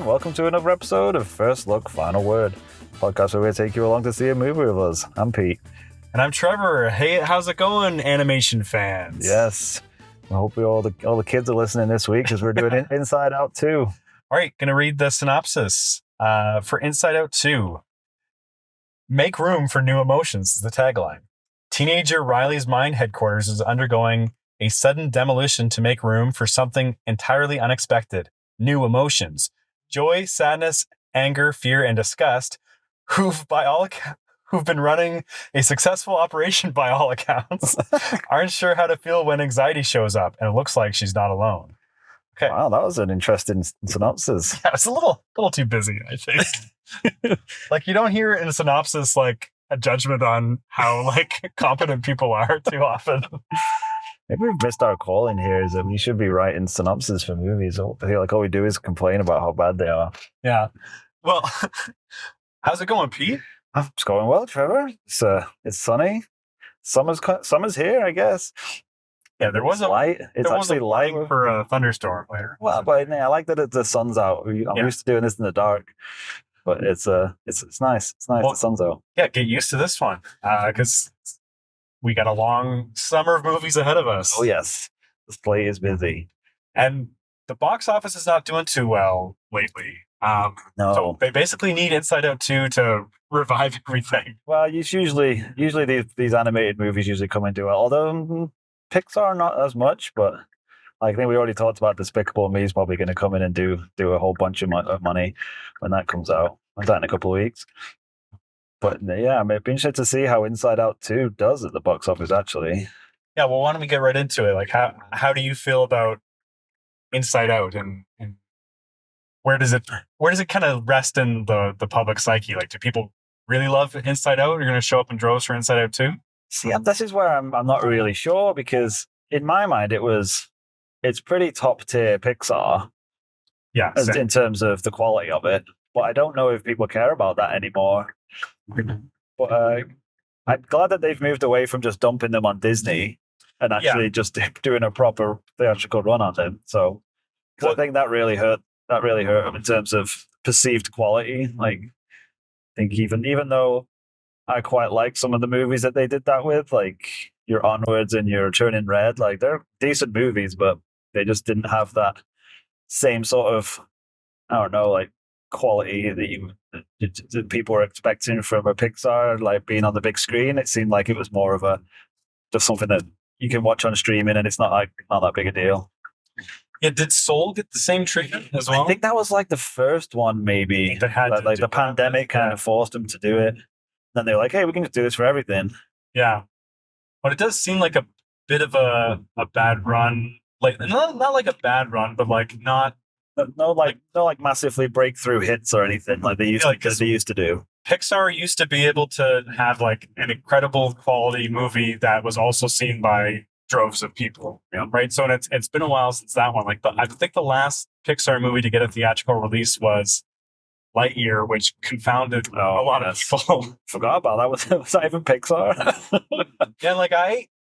welcome to another episode of First Look, Final Word, podcast where we take you along to see a movie with us. I'm Pete. And I'm Trevor. Hey, how's it going, animation fans? Yes. I hope all the kids are listening this week because we're doing Inside Out 2. All right, gonna read the synopsis for Inside Out 2. Make room for new emotions is the tagline. Teenager Riley's mind headquarters is undergoing a sudden demolition to make room for something entirely unexpected. New emotions. Joy, sadness, anger, fear, and disgust, who've been running a successful operation by all accounts, aren't sure how to feel when anxiety shows up, and it looks like she's not alone. Okay. Wow, that was an interesting synopsis. Yeah, it's a little too busy, I think. Like, you don't hear in a synopsis like a judgment on how like competent people are too often. Maybe we've missed our calling here, is that we should be writing synopses for movies. I feel like all we do is complain about how bad they are. Yeah. Well, how's it going, Pete? It's going well, Trevor. It's sunny. Summer's here, I guess. Yeah, there was light. It's actually light for a thunderstorm later. Well, but I like that the sun's out. I'm used to doing this in the dark, but it's nice. It's nice. The sun's out. Yeah, get used to this one because we got a long summer of movies ahead of us. Oh yes, the slate is busy, and the box office is not doing too well lately. No, so they basically need Inside Out 2 to revive everything. Well, it's usually these animated movies usually come into it. Although Pixar not as much, but I think we already talked about Despicable Me is probably going to come in and do a whole bunch of money when that comes out. That in a couple of weeks. But yeah, it'd be interesting to see how Inside Out 2 does at the box office, actually. Yeah, well, why don't we get right into it? Like, how do you feel about Inside Out, and where does it kind of rest in the public psyche? Like, do people really love Inside Out? You're going to show up in droves for Inside Out 2? See, this is where I'm not really sure, because in my mind it's pretty top tier Pixar. Yeah, in terms of the quality of it. But I don't know if people care about that anymore. But I'm glad that they've moved away from just dumping them on Disney and actually just doing a proper theatrical run on them. So, because I think that really hurt them in terms of perceived quality. Like, I think even though I quite like some of the movies that they did that with, like your Onwards and your Turning Red, like they're decent movies, but they just didn't have that same sort of, I don't know, like quality that people were expecting from a Pixar, like being on the big screen. It seemed like it was more of just something that you can watch on streaming, and it's not that big a deal. Yeah, did Soul get the same treatment as well? I think that was like the first one, maybe. Like the pandemic kind of forced them to do it. Then they were like, "Hey, we can just do this for everything." Yeah, but it does seem like a bit of a bad run. Like not like a bad run, but like not. No, massively breakthrough hits or anything like they used to do. Pixar used to be able to have like an incredible quality movie that was also seen by droves of people, right? So it's been a while since that one. Like, I think the last Pixar movie to get a theatrical release was Lightyear, which confounded a lot of people. Forgot about that. Was that even Pixar? Yeah, like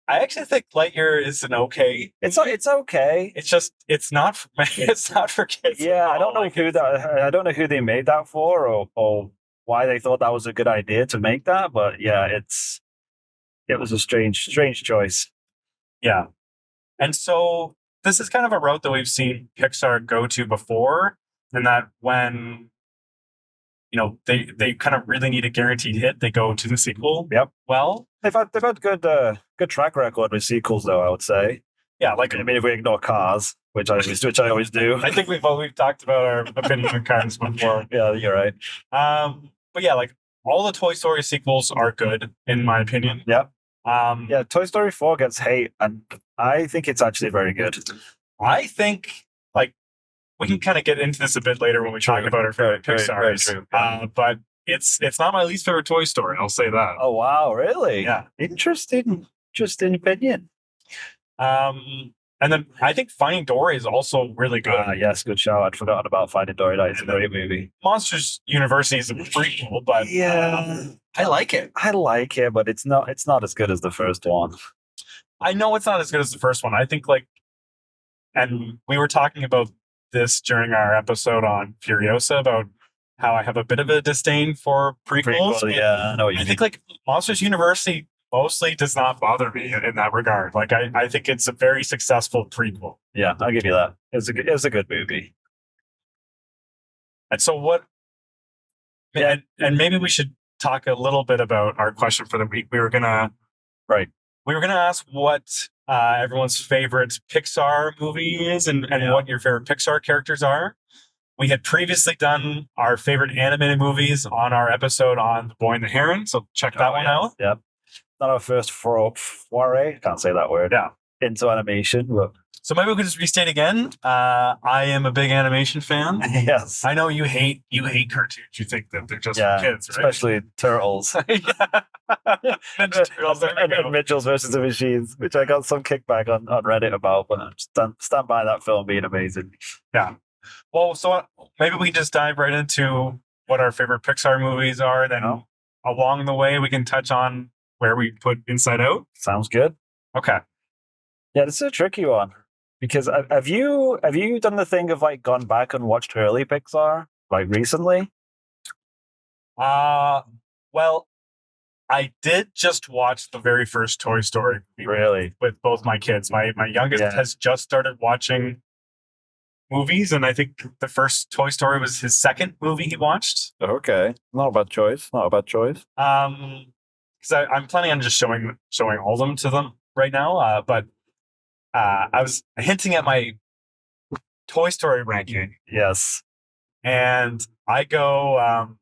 I actually think Lightyear is an okay. It's okay. It's just it's not for kids. Yeah, I don't know who they made that for, or why they thought that was a good idea to make that. But yeah, it was a strange choice. Yeah, and so this is kind of a route that we've seen Pixar go to before, and that when they kind of really need a guaranteed hit, they go to the sequel. Yep. Well, they've had good track record with sequels, though, I would say. Yeah, like, I mean, if we ignore Cars, which I always do. I think we've talked about our opinion on Cars before. Yeah, you're right. But yeah, like all the Toy Story sequels are good in my opinion. Yep. Yeah, Toy Story 4 gets hate, and I think it's actually very good. I think like we can kind of get into this a bit later when we talk about our favorite Pixars. Very true. But it's not my least favorite Toy Story. I'll say that. Oh wow, really? Yeah. Interesting opinion. And then I think Finding Dory is also really good. Yes, good show. I'd forgotten about Finding Dory. It's a great movie. Monsters University is a prequel, but yeah, I like it. I like it, but it's not as good as the first one. I know it's not as good as the first one. I think and we were talking about this during our episode on Furiosa about how I have a bit of a disdain for prequels. Prequel, yeah, I know what you I mean. think like Monsters University mostly does not bother me in that regard. Like I think it's a very successful prequel. Yeah, I'll give you that. It was a good movie. And so what? Yeah. And maybe we should talk a little bit about our question for the week. We were gonna ask what everyone's favorite Pixar movie is and what your favorite Pixar characters are. We had previously done our favorite animated movies on our episode on The Boy and the Heron, so check that one out. Yeah. Not our first foray, can't say that word. Yeah. Into animation, but so maybe we could just restate again. I am a big animation fan. Yes. I know you hate cartoons. You think that they're just for kids, right? Especially Turtles. and Mitchell's versus the Machines, which I got some kickback on Reddit about, but stand by that film being amazing. Yeah. Well, so maybe we just dive right into what our favorite Pixar movies are. Then along the way, we can touch on where we put Inside Out. Sounds good. Okay. Yeah, this is a tricky one because have you done the thing of like gone back and watched early Pixar like recently? Well, I did just watch the very first Toy Story movie Really? with both my kids. My youngest has just started watching movies, and I think the first Toy Story was his second movie he watched. Okay, not a bad choice. Because I'm planning on just showing all of them to them right now. But I was hinting at my Toy Story ranking. Yes, and I go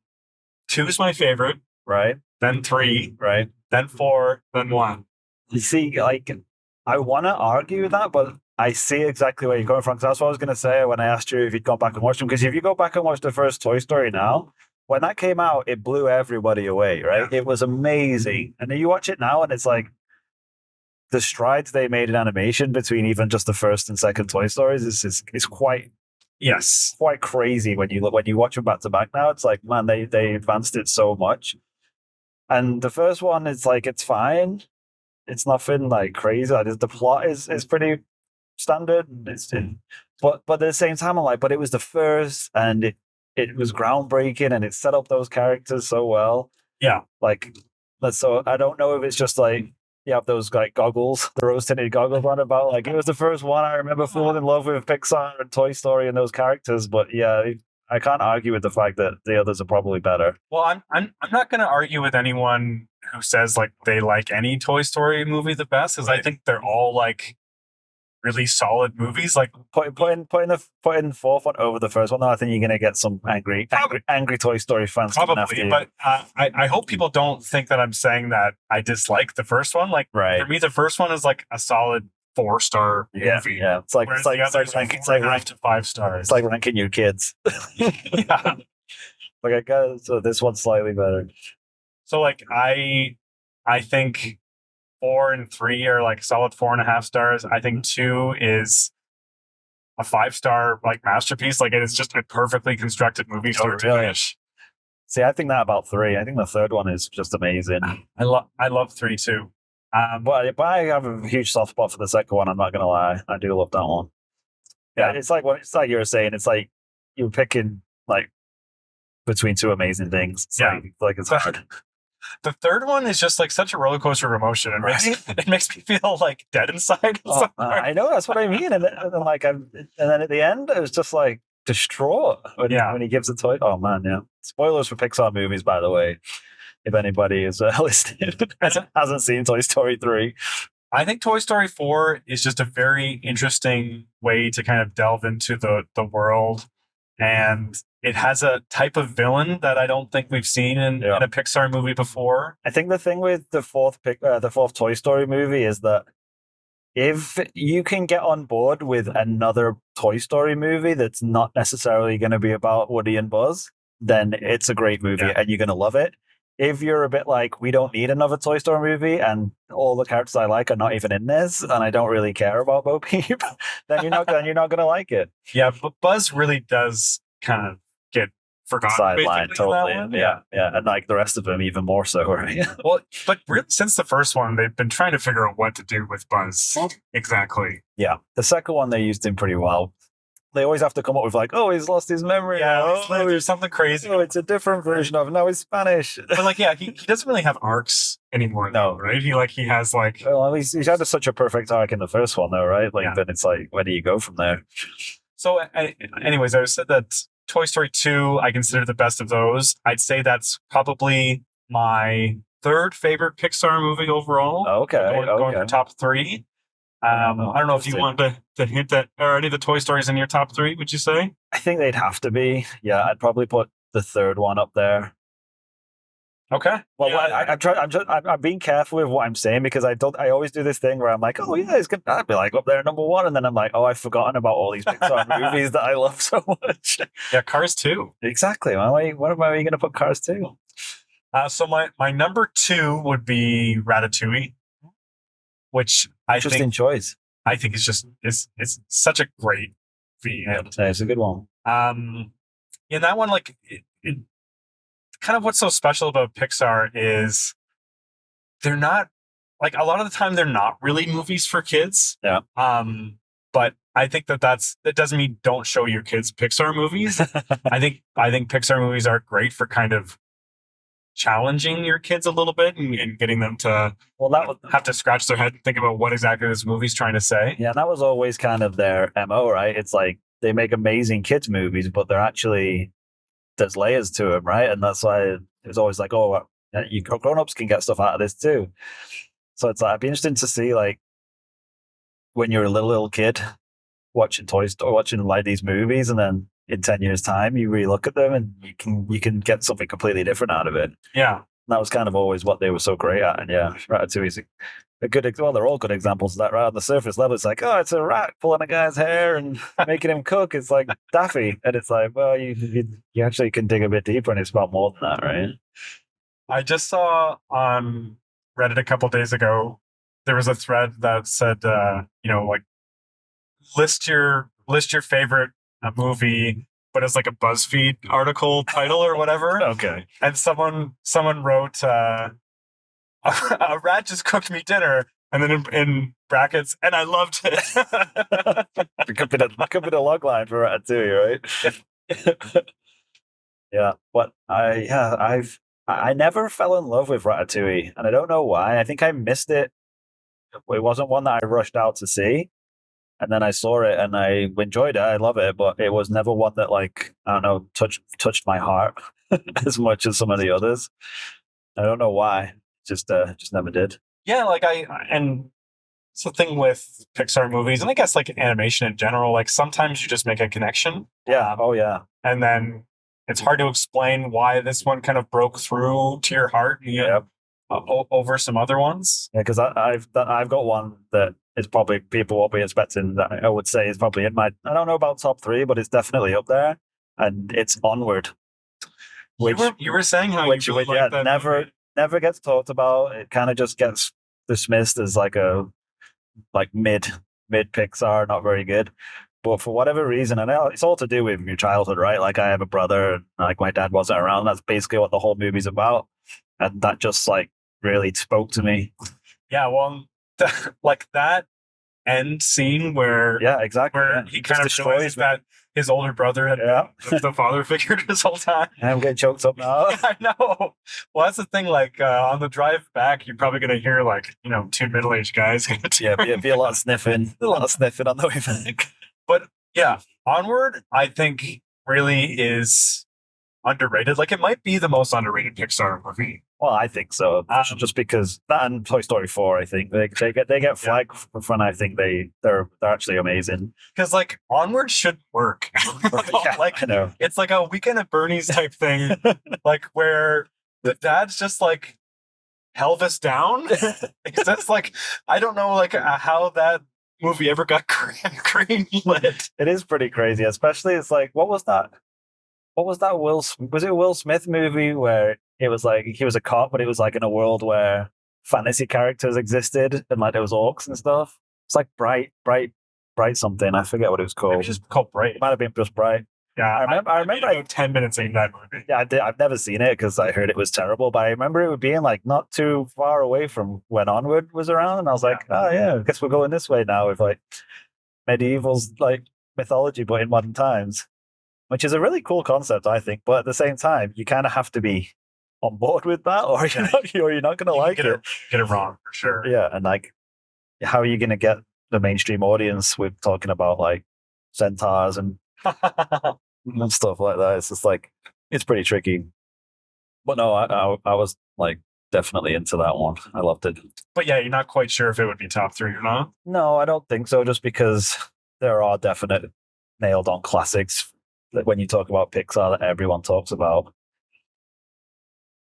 2 is my favorite, right? Then 3, right? Then 4, then 1. You see, like I want to argue that, but I see exactly where you're going from. Because that's what I was going to say when I asked you if you'd gone back and watched them. Because if you go back and watch the first Toy Story now, when that came out, it blew everybody away, right? Yeah. It was amazing. And then you watch it now, and it's like the strides they made in animation between even just the first and second Toy Stories is quite quite crazy when you watch them back to back now. It's like, man, they advanced it so much. And the first one is like, it's fine. It's nothing like crazy. The plot is pretty standard. But at the same time, I'm like, but it was the first, and it was groundbreaking, and it set up those characters so well. Yeah. Like, so I don't know if it's just like you have those like goggles, the rose-tinted goggles on about. Like, it was the first one I remember falling in love with Pixar and Toy Story and those characters. But yeah, I can't argue with the fact that the others are probably better. Well, I'm not going to argue with anyone who says like they like any Toy Story movie the best, because I think they're all like really solid movies. Like putting fourth one over the first one, though, I think you're going to get some angry Toy Story fans. Probably, but I hope people don't think that I'm saying that I dislike the first one. Like for me, the first one is like a solid 4-star movie. Yeah. It's like ranking to 5 stars. It's like ranking your kids. Yeah. Like I guess so. This one's slightly better. So like I think 4 and 3 are like solid 4.5 stars. I think 2 is a 5-star like masterpiece. Like it is just a perfectly constructed movie start to finish. See, I think that about 3. I think the third one is just amazing. I love 3 too. But I have a huge soft spot for the second one. I'm not gonna lie. I do love that one. Yeah, it's like you were saying. It's like you're picking like between 2 amazing things. It's like it's hard. The third one is just like such a roller coaster of emotion. It makes me feel like dead inside. I know, that's what I mean. And then at the end, it was just like distraught when he gives the toy. Oh man, yeah. Spoilers for Pixar movies, by the way. If anybody is listening hasn't seen Toy Story 3. I think Toy Story 4 is just a very interesting way to kind of delve into the world. And it has a type of villain that I don't think we've seen in a Pixar movie before. I think the thing with the fourth Toy Story movie is that if you can get on board with another Toy Story movie that's not necessarily going to be about Woody and Buzz, then it's a great movie and you're going to love it. If you're a bit like, we don't need another Toy Story movie and all the characters I like are not even in this and I don't really care about Bo Peep, then you're not going to like it. Yeah, but Buzz really does kind of get forgotten. Sidelined, totally. Yeah. And like the rest of them even more so, right? Well, but really, since the first one, they've been trying to figure out what to do with Buzz. Exactly. Yeah. The second one, they used him pretty well. they always have to come up with like, oh, he's lost his memory. Yeah, oh, there's something crazy. oh, it's a different version of no, it's Spanish. But like, yeah, he doesn't really have arcs anymore. No. Though, right? He has like. Well, he's had such a perfect arc in the first one, though, right? Like, Yeah. then it's like, where do you go from there? So, anyways, I said that Toy Story 2, I consider the best of those. I'd say that's probably my third favorite Pixar movie overall. Okay, Going for top 3. I don't know if you want to hint at are any of the Toy Stories in your top 3, would you say? I think they'd have to be. Yeah, I'd probably put the third one up there. Okay. Well, Yeah. I'm being careful with what I'm saying because I always do this thing where I'm like, oh yeah, it's gonna I'd be like up there number 1, and then I'm like, oh, I've forgotten about all these Pixar movies that I love so much. Yeah, Cars 2. Exactly. What am I going to put Cars 2? So my number 2 would be Ratatouille, which Interesting choice. I think it's such a great movie. Yeah, it's a good one. In that one, like it kind of what's so special about Pixar is they're not like a lot of the time they're not really movies for kids. Yeah. But I think that doesn't mean don't show your kids Pixar movies. I think Pixar movies are great for kind of challenging your kids a little bit and getting them to have to scratch their head and think about what exactly this movie's trying to say. Yeah, that was always kind of their MO, right? It's like they make amazing kids movies, but they're actually there's layers to them, right? And that's why it was always like, oh, you grown-ups can get stuff out of this too. So it's like it'd be interesting to see like when you're a little kid watching Toy Story, watching like these movies, and then in 10 years' time you relook at them and you can get something completely different out of it. Yeah. And that was kind of always what they were so great at. And yeah, Ratatouille is a good, well, they're all good examples of that, right? On the surface level, it's like, oh, it's a rat pulling a guy's hair and making him cook. It's like daffy. And it's like, well, you actually can dig a bit deeper and it's about more than that, right? I just saw on Reddit a couple days ago, there was a thread that said, like list your favorite movie, but it's like a BuzzFeed article title or whatever. Okay. And someone wrote, a rat just cooked me dinner, and then in brackets, and I loved it. It could be the log line for Ratatouille, right? Yeah, but I never fell in love with Ratatouille, and I don't know why. I think I missed it. It wasn't one that I rushed out to see, and then I saw it and I enjoyed it. I love it, but it was never one that like I don't know touched my heart as much as some of the others. I don't know why. Just never did. Yeah, like and it's the thing with Pixar movies, and I guess like animation in general. Like sometimes you just make a connection. Yeah. Oh yeah. And then it's hard to explain why this one kind of broke through to your heart. Yep. Over some other ones. Yeah, because I've got one that is probably people won't be expecting that I would say is probably in my I don't know about top 3, but it's definitely up there, and it's Onward. Which you were saying how which you really like that never gets talked about. It kind of just gets dismissed as like a mid Pixar, not very good. But for whatever reason, I know it's all to do with your childhood, right? Like I have a brother, and like my dad wasn't around. That's basically what the whole movie's about, and that just like really spoke to me. Yeah, well, like that end scene where exactly where he kind of realizes that his older brother had the father figure this whole time. I'm getting choked up now. I know. Well, that's the thing. Like on the drive back, you're probably going to hear like 2 middle-aged guys. Be a lot of sniffing, on the way back. But yeah, Onward, I think really is underrated. Like it might be the most underrated Pixar movie. Well, I think so. Just because that and Toy Story 4, I think they get flagged for fun. I think they're actually amazing. Because like Onward should work. I know. It's like a Weekend at Bernie's type thing, like where the dad's just like held us down. That's like I don't know like how that movie ever got greenlit. It is pretty crazy, especially it's like what was that was it a Will Smith movie where it was like he was a cop, but it was like in a world where fantasy characters existed and like there was orcs and stuff. It's like bright something. I forget what it was called. It was just called Bright. It might have been just Bright. Yeah, I remember about 10 minutes in that movie. Yeah, I've never seen it because I heard it was terrible, but I remember it being like not too far away from when Onward was around, and I was like, oh yeah, I guess we're going this way now with like medievals like mythology, but in modern times, which is a really cool concept, I think. But at the same time, you kind of have to be on board with that, or you're not going to like get it wrong for sure. Yeah, and like, how are you going to get the mainstream audience with talking about like centaurs and stuff like that? It's just like, it's pretty tricky. But no, I was like definitely into that one. I loved it. But yeah, you're not quite sure if it would be top 3 or not. No, I don't think so. Just because there are definite nailed on classics that when you talk about Pixar that everyone talks about,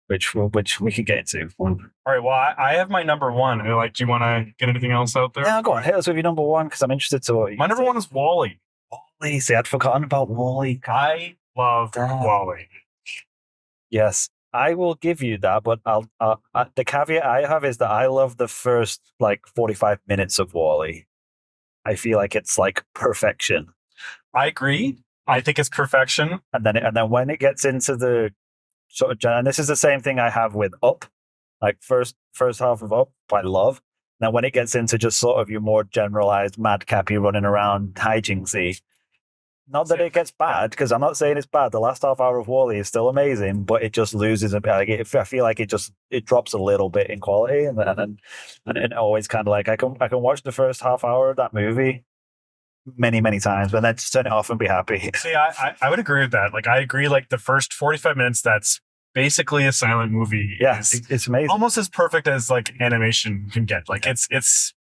which we can get into. All right. Well, I have my number 1. Like, do you want to get anything else out there? Yeah, go on. Hit us with your number 1 because I'm interested to what you My number 1 is WALL-E. WALL-E. See, I'd forgotten about WALL-E. I love WALL-E. Yes, I will give you that, but the caveat I have is that I love the first like 45 minutes of WALL-E. I feel like it's like perfection. I agree. I think it's perfection. And then when it gets into the sort of, and this is the same thing I have with Up, like first half of Up, I love. Now when it gets into just sort of your more generalized madcappy running around hijinksy, not that it gets bad, because I'm not saying it's bad. The last half hour of WALL-E is still amazing, but it just loses a bit. Like I feel like it drops a little bit in quality, and it always kind of like I can watch the first half hour of that movie many times, but then just turn it off and be happy. See, I would agree with that. Like I agree. Like the first 45 minutes, that's basically a silent movie. Yeah, it's amazing. Almost as perfect as like animation can get. Like it's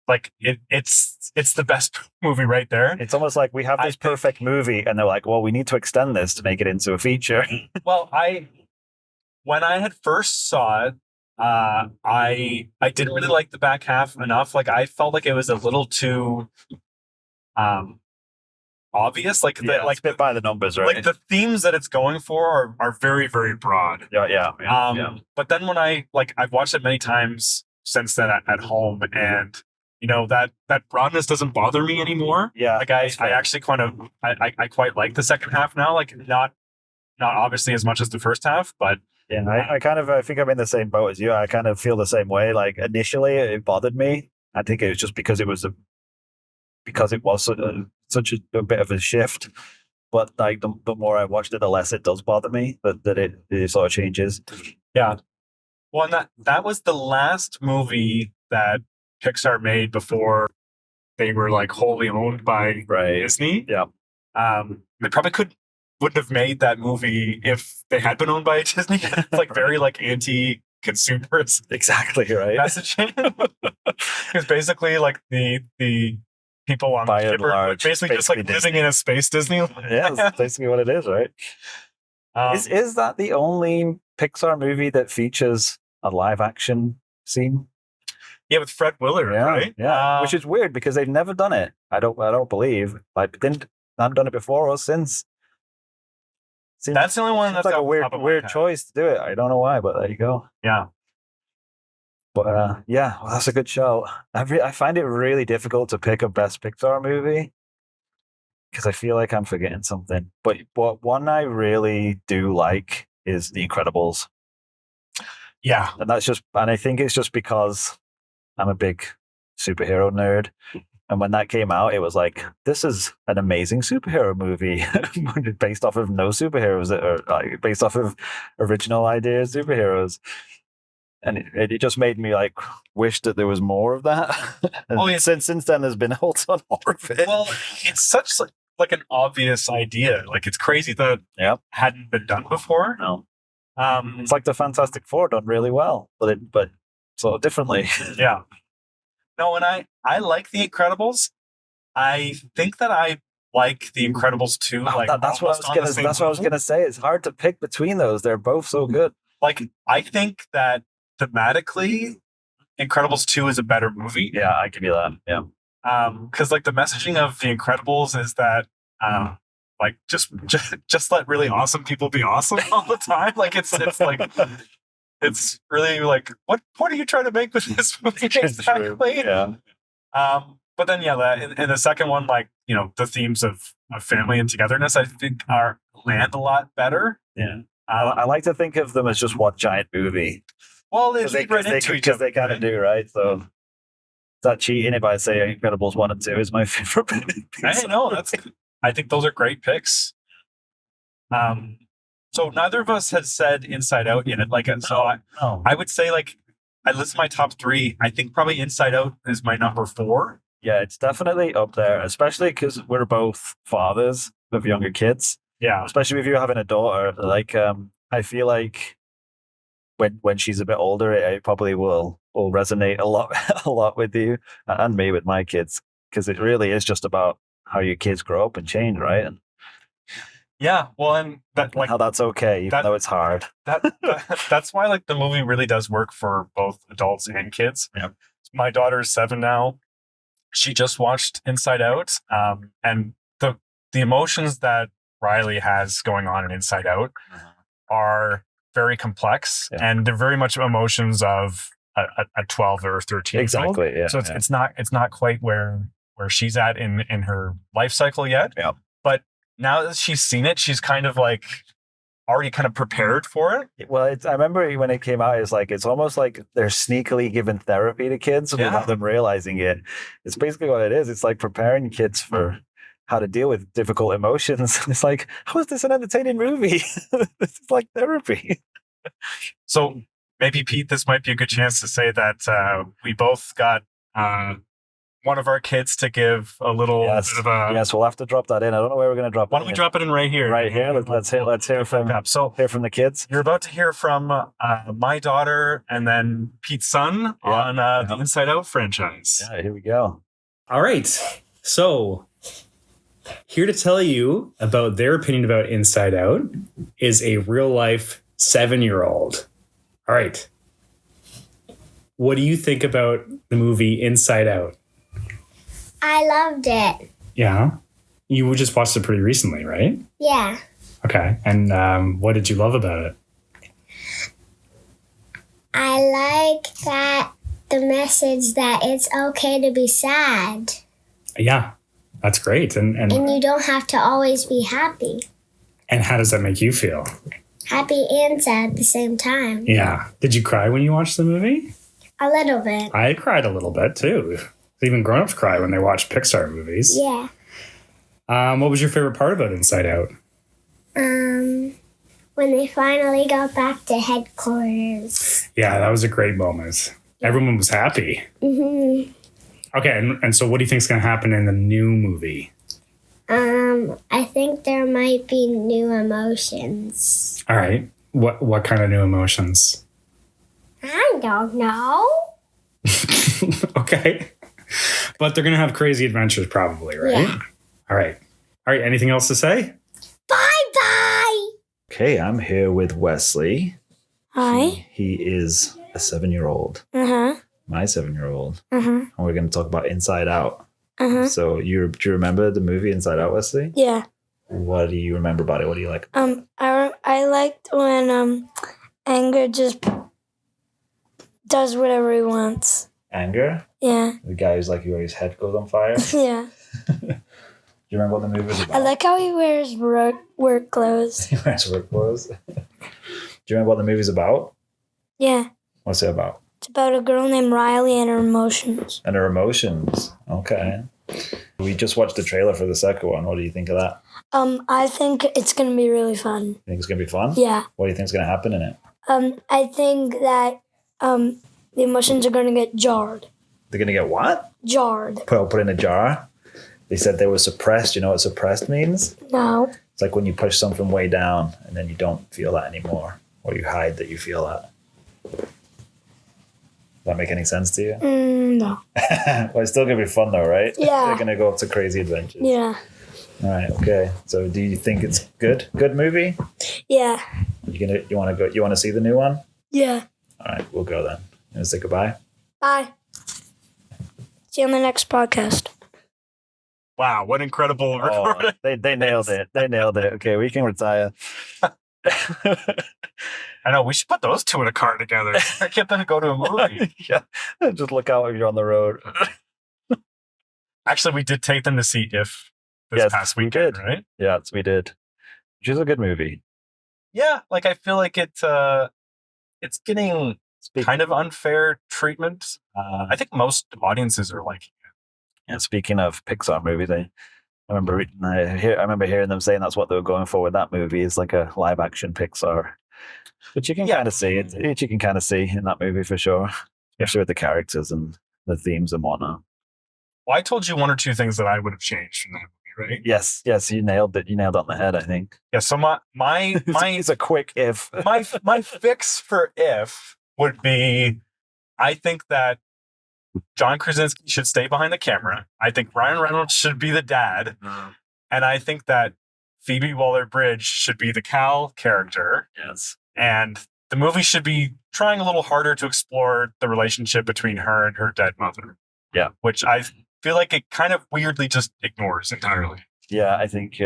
like it's the best movie right there. It's almost like we have this perfect movie, and they're like, "Well, we need to extend this to make it into a feature." Well, when I had first saw it, I didn't really like the back half enough. Like I felt like it was a little too obvious. Like like a bit by the numbers, right? Like the themes that it's going for are very broad. Yeah. But then when I've watched it many times since then at home, and you know that broadness doesn't bother me anymore. Yeah, like I actually kind of I quite like the second half now. Like not obviously as much as the first half, but yeah, I think I'm in the same boat as you. I kind of feel the same way. Like initially, it bothered me. I think it was just because it was such a bit of a shift. But like the more I watched it, the less it does bother me. That it sort of changes. Yeah. Well, and that was the last movie that Pixar made before they were like wholly owned by Disney. Yeah. They probably wouldn't have made that movie if they had been owned by Disney. It's like very like anti-consumerist. Exactly right. Messaging. It's basically like the people on the ship are basically just like living in a space Disney. Yeah, that's basically what it is, right? Is that the only Pixar movie that features a live action scene? Yeah, with Fred Willard, right? Yeah, which is weird because they've never done it. I don't believe. Like, haven't done it before or since. That's the only one that's like a weird choice to do it. I don't know why, but there you go. Yeah. But yeah, well, that's a good show. I find it really difficult to pick a best Pixar movie because I feel like I'm forgetting something. But one I really do like is The Incredibles. Yeah, and I think it's just because I'm a big superhero nerd. And when that came out, it was like, this is an amazing superhero movie based off of no superheroes, or like, based off of original idea superheroes. And it just made me like wish that there was more of that. And since then, there's been a whole ton more of it. Well, it's such like an obvious idea. Like it's crazy that it hadn't been done before. No. It's like the Fantastic Four done really well, but sort of differently. Yeah. No, and I like The Incredibles. I think that I like The Incredibles 2. Like that's what I was gonna say. It's hard to pick between those. They're both so good. Like I think that thematically, Incredibles 2 is a better movie. Yeah, I give you that. Yeah. Because like the messaging of The Incredibles is that like just let really awesome people be awesome all the time. Like it's like it's really like what point are you trying to make with this movie exactly? Yeah. But then in the second one, like you know the themes of family and togetherness, I think land a lot better. Yeah. I like to think of them as just one giant movie. Well, they kind of do, right? So that cheating if I say Incredibles 1 and 2 is my favorite Pixar? Hey, no, I think those are great picks. So neither of us has said Inside Out yet. I would say I list my top 3. I think probably Inside Out is my number 4. Yeah, it's definitely up there, especially because we're both fathers of younger kids. Yeah. Especially if you're having a daughter. I feel like when she's a bit older, it probably will resonate a lot with you and me with my kids, because it really is just about how your kids grow up and change, right? And yeah, well, and that how that's okay, even though it's hard. That's why the movie really does work for both adults and kids. Yeah. My daughter is 7 now. She just watched Inside Out, and the emotions that Riley has going on in Inside Out are very complex, and they're very much emotions of a 12 or 13 exactly. Yeah. So it's not quite where she's at in her life cycle yet. Yeah. But now that she's seen it, she's kind of already kind of prepared for it. Well, I remember when it came out, it's almost like they're sneakily giving therapy to kids without them realizing it. It's basically what it is. It's like preparing kids for how to deal with difficult emotions. It's like, how is this an entertaining movie? This is like therapy. So maybe, Pete, this might be a good chance to say that we both got one of our kids to give a little bit of a... Yes, we'll have to drop that in. I don't know where we're going to drop it. Why don't we drop it in right here? Right here. Let's hear from the kids. You're about to hear from my daughter and then Pete's son on the Inside Out franchise. Yeah, here we go. All right. So here to tell you about their opinion about Inside Out is a real life 7-year-old. All right. What do you think about the movie Inside Out? I loved it. Yeah. You just watched it pretty recently, right? Yeah. Okay. And what did you love about it? I like that the message that it's okay to be sad. Yeah. That's great. And you don't have to always be happy. And how does that make you feel? Happy and sad at the same time. Yeah. Did you cry when you watched the movie? A little bit. I cried a little bit too. Even grown-ups cry when they watch Pixar movies. Yeah. What was your favorite part about Inside Out? When they finally got back to headquarters. Yeah, that was a great moment. Everyone was happy. Mm-hmm. Okay, and so what do you think is going to happen in the new movie? I think there might be new emotions. All right. What kind of new emotions? I don't know. Okay. But they're going to have crazy adventures probably, right? Yeah. All right. Anything else to say? Bye-bye! Okay, I'm here with Wesley. Hi. He is a 7-year-old. Uh-huh. My 7-year-old. Uh-huh. And we're going to talk about Inside Out. Uh-huh. So do you remember the movie Inside Out, Wesley? Yeah. What do you remember about it? What do you like? I liked when Anger just does whatever he wants. Anger? Yeah. The guy who's like, his head goes on fire? Yeah. Do you remember what the movie was about? I like how he wears work clothes. He wears work clothes. Do you remember what the movie's about? Yeah. What's it about? It's about a girl named Riley and her emotions. And her emotions. Okay. We just watched the trailer for the second one. What do you think of that? I think it's going to be really fun. You think it's going to be fun? Yeah. What do you think is going to happen in it? I think that the emotions are going to get jarred. They're going to get what? Jarred. Put in a jar? They said they were suppressed. You know what suppressed means? No. It's like when you push something way down and then you don't feel that anymore. Or you hide that you feel that. Does that make any sense to you? No. Well, it's still going to be fun though, right? Yeah. They're going to go up to crazy adventures. Yeah. All right. Okay. So do you think it's good? Good movie? Yeah. You want to go? You want to see the new one? Yeah. All right. We'll go then. You want to say goodbye? Bye. See you on the next podcast. Wow, what incredible recording. They nailed it. They nailed it. Okay, we can retire. I know, we should put those two in a car together. I can't then go to a movie. Yeah. Just look out if you're on the road. Actually, we did take them to see If this past weekend, right? Yes, we did. Which is a good movie. Yeah, I feel like it's getting kind of unfair treatment. I think most audiences are like, Yeah, speaking of Pixar movies, I remember hearing them saying that's what they were going for with that movie, is like a live action Pixar, which you can kind of see. Which you can kind of see in that movie for sure, especially with the characters and the themes and whatnot. Well, I told you one or two things that I would have changed from that movie, right? Yes, you nailed it. You nailed it on the head, I think. Yeah. So my It's a quick if. my fix for if would be, I think that John Krasinski should stay behind the camera. I think Ryan Reynolds should be the dad. And I think that Phoebe Waller-Bridge should be the Cal character. Yes. And the movie should be trying a little harder to explore the relationship between her and her dead mother. Yeah. Which I feel like it kind of weirdly just ignores entirely. Yeah, I think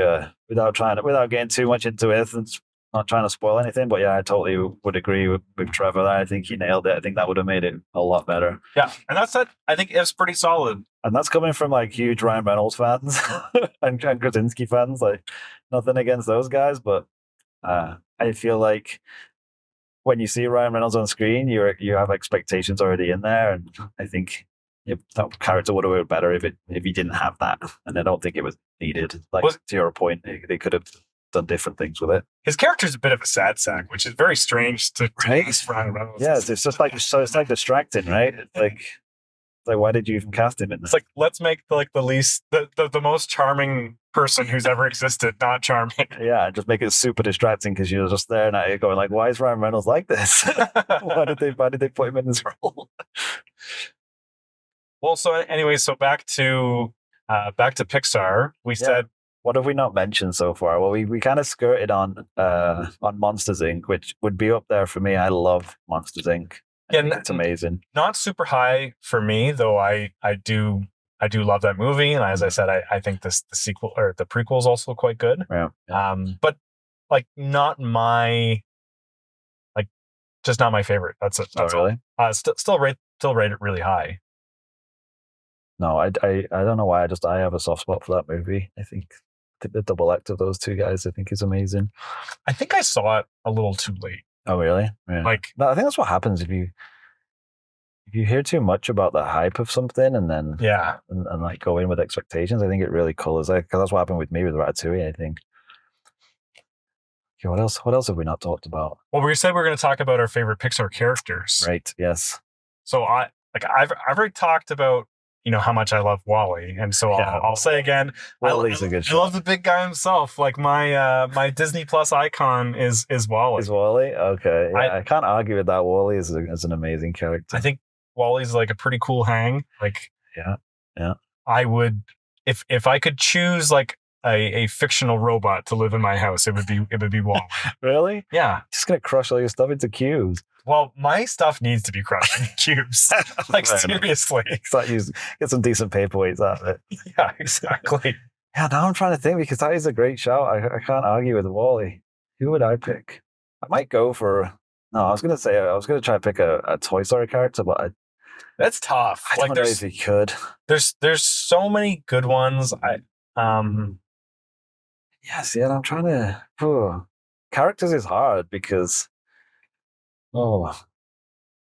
without getting too much into it and not trying to spoil anything, but yeah, I totally would agree with Trevor there. I think he nailed it. I think that would have made it a lot better. Yeah, and that's it. I think it's pretty solid. And that's coming from like huge Ryan Reynolds fans and Krasinski fans. Like, nothing against those guys, but I feel like when you see Ryan Reynolds on screen, you have expectations already in there, and I think that character would have been better if he didn't have that. And I don't think it was needed. Like, to your point, they could have done different things with it. His character's a bit of a sad sack, which is very strange to Right? Ryan Reynolds. Yeah, it's just like it's like distracting, right? It's like why did you even cast him in this? It's like, let's make the most charming person who's ever existed not charming. Yeah, just make it super distracting because you're just there and going like, why is Ryan Reynolds like this? why did they put him in this role? Well, so anyway, back to Pixar. We said, what have we not mentioned so far? Well, we kind of skirted on Monsters Inc., which would be up there for me. I love Monsters Inc. It's amazing. Not super high for me, though. I do love that movie, and as I said, I think the sequel or the prequel is also quite good. Yeah. But like not my just not my favorite. That's it. That's really. Still rate it really high. No, I don't know why. I have a soft spot for that movie. I think the double act of those two guys, I think, is amazing. I think I saw it a little too late. Oh, really? Yeah. No, I think that's what happens if you hear too much about the hype of something and then and like go in with expectations. I think it really colors it, because that's what happened with me with Ratatouille, I think. Okay, what else have we not talked about? Well, we said we were going to talk about our favorite Pixar characters, right? Yes. So I've already talked about how much I love Wall-E, and so I'll say again, Wall-E's a good show. I love the big guy himself. Like my Disney Plus icon is Wall-E. Is Wall-E? Okay, yeah, I can't argue with that. Wall-E is an amazing character. I think Wall-E's like a pretty cool hang. Like, yeah. I would if I could choose like a fictional robot to live in my house, it would be Wall-E. Really? Yeah. Just gonna crush all your stuff into cubes. Well, my stuff needs to be crushed in cubes. Like, seriously. Get some decent paperweights out of it. Yeah, exactly. Yeah, now I'm trying to think, because that is a great shout. I can't argue with Wall-E. Who would I pick? I might go for... No, I was going to try to pick a Toy Story character, but that's tough. I don't know if you could. There's so many good ones. Yes, yeah, I'm trying to... Characters is hard because...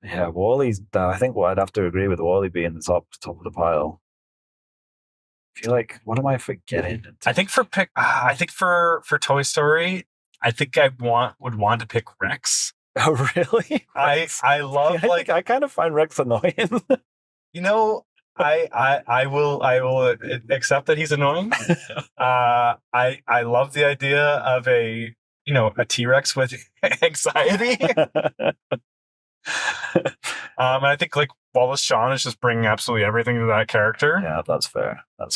yeah, Wall-E's. I think I'd have to agree with Wall-E being the top of the pile. I feel like, what am I forgetting? I think for Toy Story, I think would want to pick Rex. Oh, really? I love I kind of find Rex annoying. I will accept that he's annoying. I love the idea of a T-Rex with anxiety. And I think like Wallace Shawn is just bringing absolutely everything to that character. Yeah, that's fair. All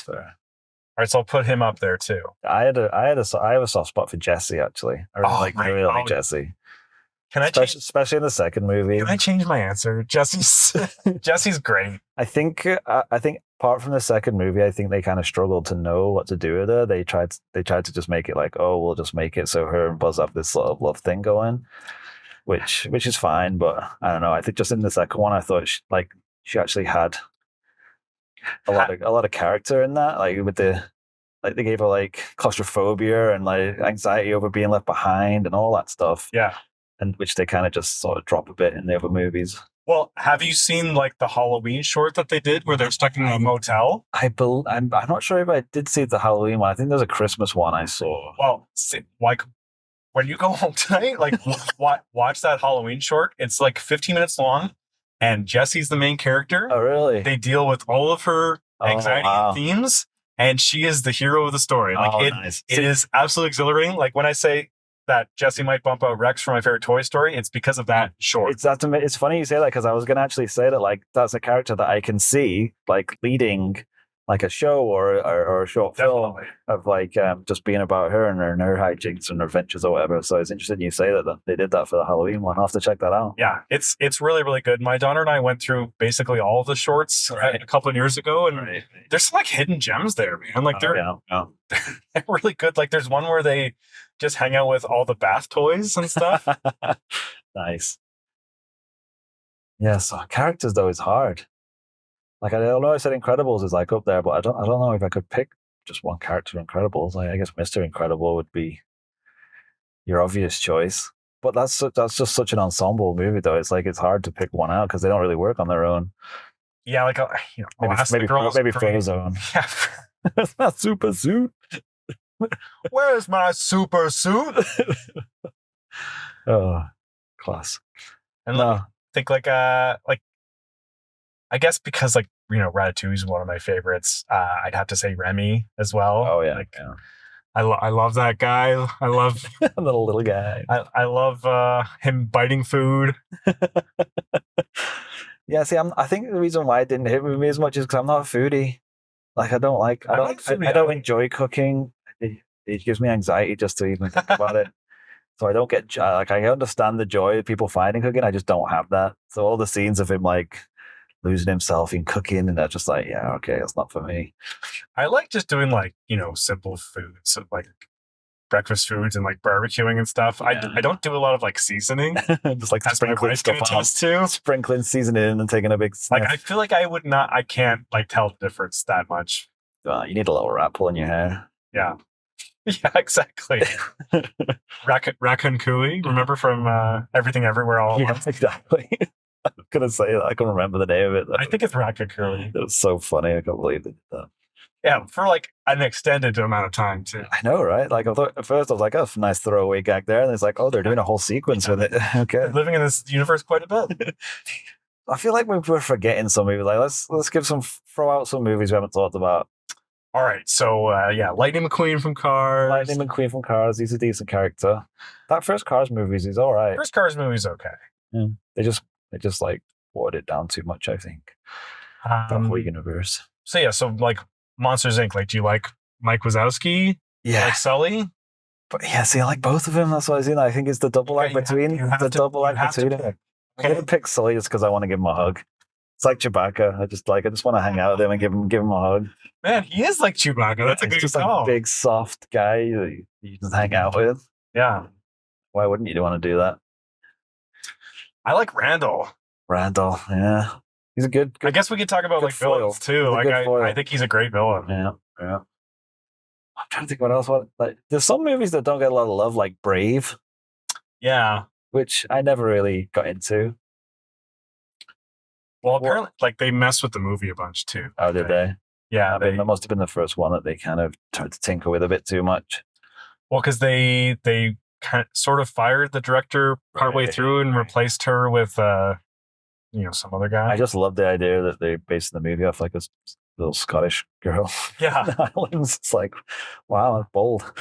right, so I'll put him up there too. I have a soft spot for Jesse, actually. I really like Jesse. Especially in the second movie. Can I change my answer? Jesse's great. I think apart from the second movie, I think they kind of struggled to know what to do with her. They tried to just make it like, oh, we'll just make it so her and Buzz have this sort of love thing going, which is fine. But I don't know. I think just in the second one, I thought she actually had a lot of character in that. Like with they gave her like claustrophobia and like anxiety over being left behind and all that stuff. Yeah. and which they kind of just sort of drop a bit in the other movies. Well, have you seen like the Halloween short that they did where they're stuck in a motel? I'm not sure if I did see the Halloween one. I think there's a Christmas one I saw. Well, like when you go home tonight, like watch that Halloween short. It's like 15 minutes long, and Jesse's the main character. Oh, really? They deal with all of her anxiety wow. themes, and she is the hero of the story. Like nice. It is absolutely exhilarating. Like when I say that Jesse might bump out Rex from my favorite Toy Story, it's because of that short. It's funny you say that, because I was going to actually say that, like, that's a character that I can see like leading like a show or a short film of like just being about her and her hijinks and her adventures or whatever. So it's interesting you say that they did that for the Halloween one. I'll have to check that out. Yeah, it's really, really good. My daughter and I went through basically all of the shorts a couple of years ago, and there's some like hidden gems there, man. Like they're really good. Like there's one where they just hang out with all the bath toys and stuff. Nice. Yeah, so characters though is hard. Like, I don't know, I said Incredibles is like up there, but I don't know if I could pick just one character in Incredibles. Like, I guess Mr. Incredible would be your obvious choice. But that's just such an ensemble movie, though. It's like it's hard to pick one out because they don't really work on their own. Yeah, like maybe Frozone. Yeah, that's not super suit. Where's my super suit? Oh, class. And I think like I guess because like Ratatouille is one of my favorites. I'd have to say Remy as well. Oh yeah, like, I love that guy. I love little guy. I love him biting food. Yeah, see, I think the reason why it didn't hit with me as much is because I'm not a foodie. Like I don't enjoy cooking. It gives me anxiety just to even think about it. So I don't get like I understand the joy of people finding cooking. I just don't have that. So all the scenes of him like losing himself in cooking, and they're just like, yeah, okay, that's not for me. I like just doing like simple foods, so like breakfast foods and like barbecuing and stuff. Yeah. I don't do a lot of like seasoning. Just like sprinkling stuff on, sprinkling seasoning and taking a big sniff. Like I feel like I can't like tell the difference that much. You need a little rat pulling your hair. Yeah. Yeah, exactly. Raccoon Cooey, remember from Everything Everywhere All at Once? Exactly. I'm gonna say that I can't remember the name of it though. I think it's Raccoon Cooey. It was so funny. I can't believe they did that. Yeah, for like an extended amount of time too. I know, right? Like at first I was like, oh, nice throwaway gag there, and it's like, oh, they're doing a whole sequence with it. Okay, they're living in this universe quite a bit. I feel like we're forgetting some movies. Like let's throw out some movies we haven't talked about. All right, so Lightning McQueen from Cars. Lightning McQueen from Cars. He's a decent character. That first Cars movies is all right. First Cars movie's okay. Yeah. They just like watered it down too much, I think. The whole universe. So like Monsters Inc. Like, do you like Mike Wazowski? Yeah. Like Sully? But yeah, see, I like both of them. That's what I was saying. I think it's the double act between them. I'm going to pick Sully just because I want to give him a hug. It's like Chewbacca. I just want to hang out with him and give him a hug. Man, he is like Chewbacca. That's a good just call. Like a big, soft guy you just hang out with. Yeah. Why wouldn't you want to do that? I like Randall. Randall, yeah. He's a good I guess we could talk about like villains too. Like I think he's a great villain. Yeah. I'm trying to think what else. There's some movies that don't get a lot of love, like Brave. Yeah. Which I never really got into. Well, apparently, like they messed with the movie a bunch too. Oh, did they? Yeah, that must have been the first one that they kind of tried to tinker with a bit too much. Well, because they kind of sort of fired the director partway through and replaced her with some other guy. I just love the idea that they based the movie off like this little Scottish girl. Yeah, in the islands. It's like, wow, that's bold.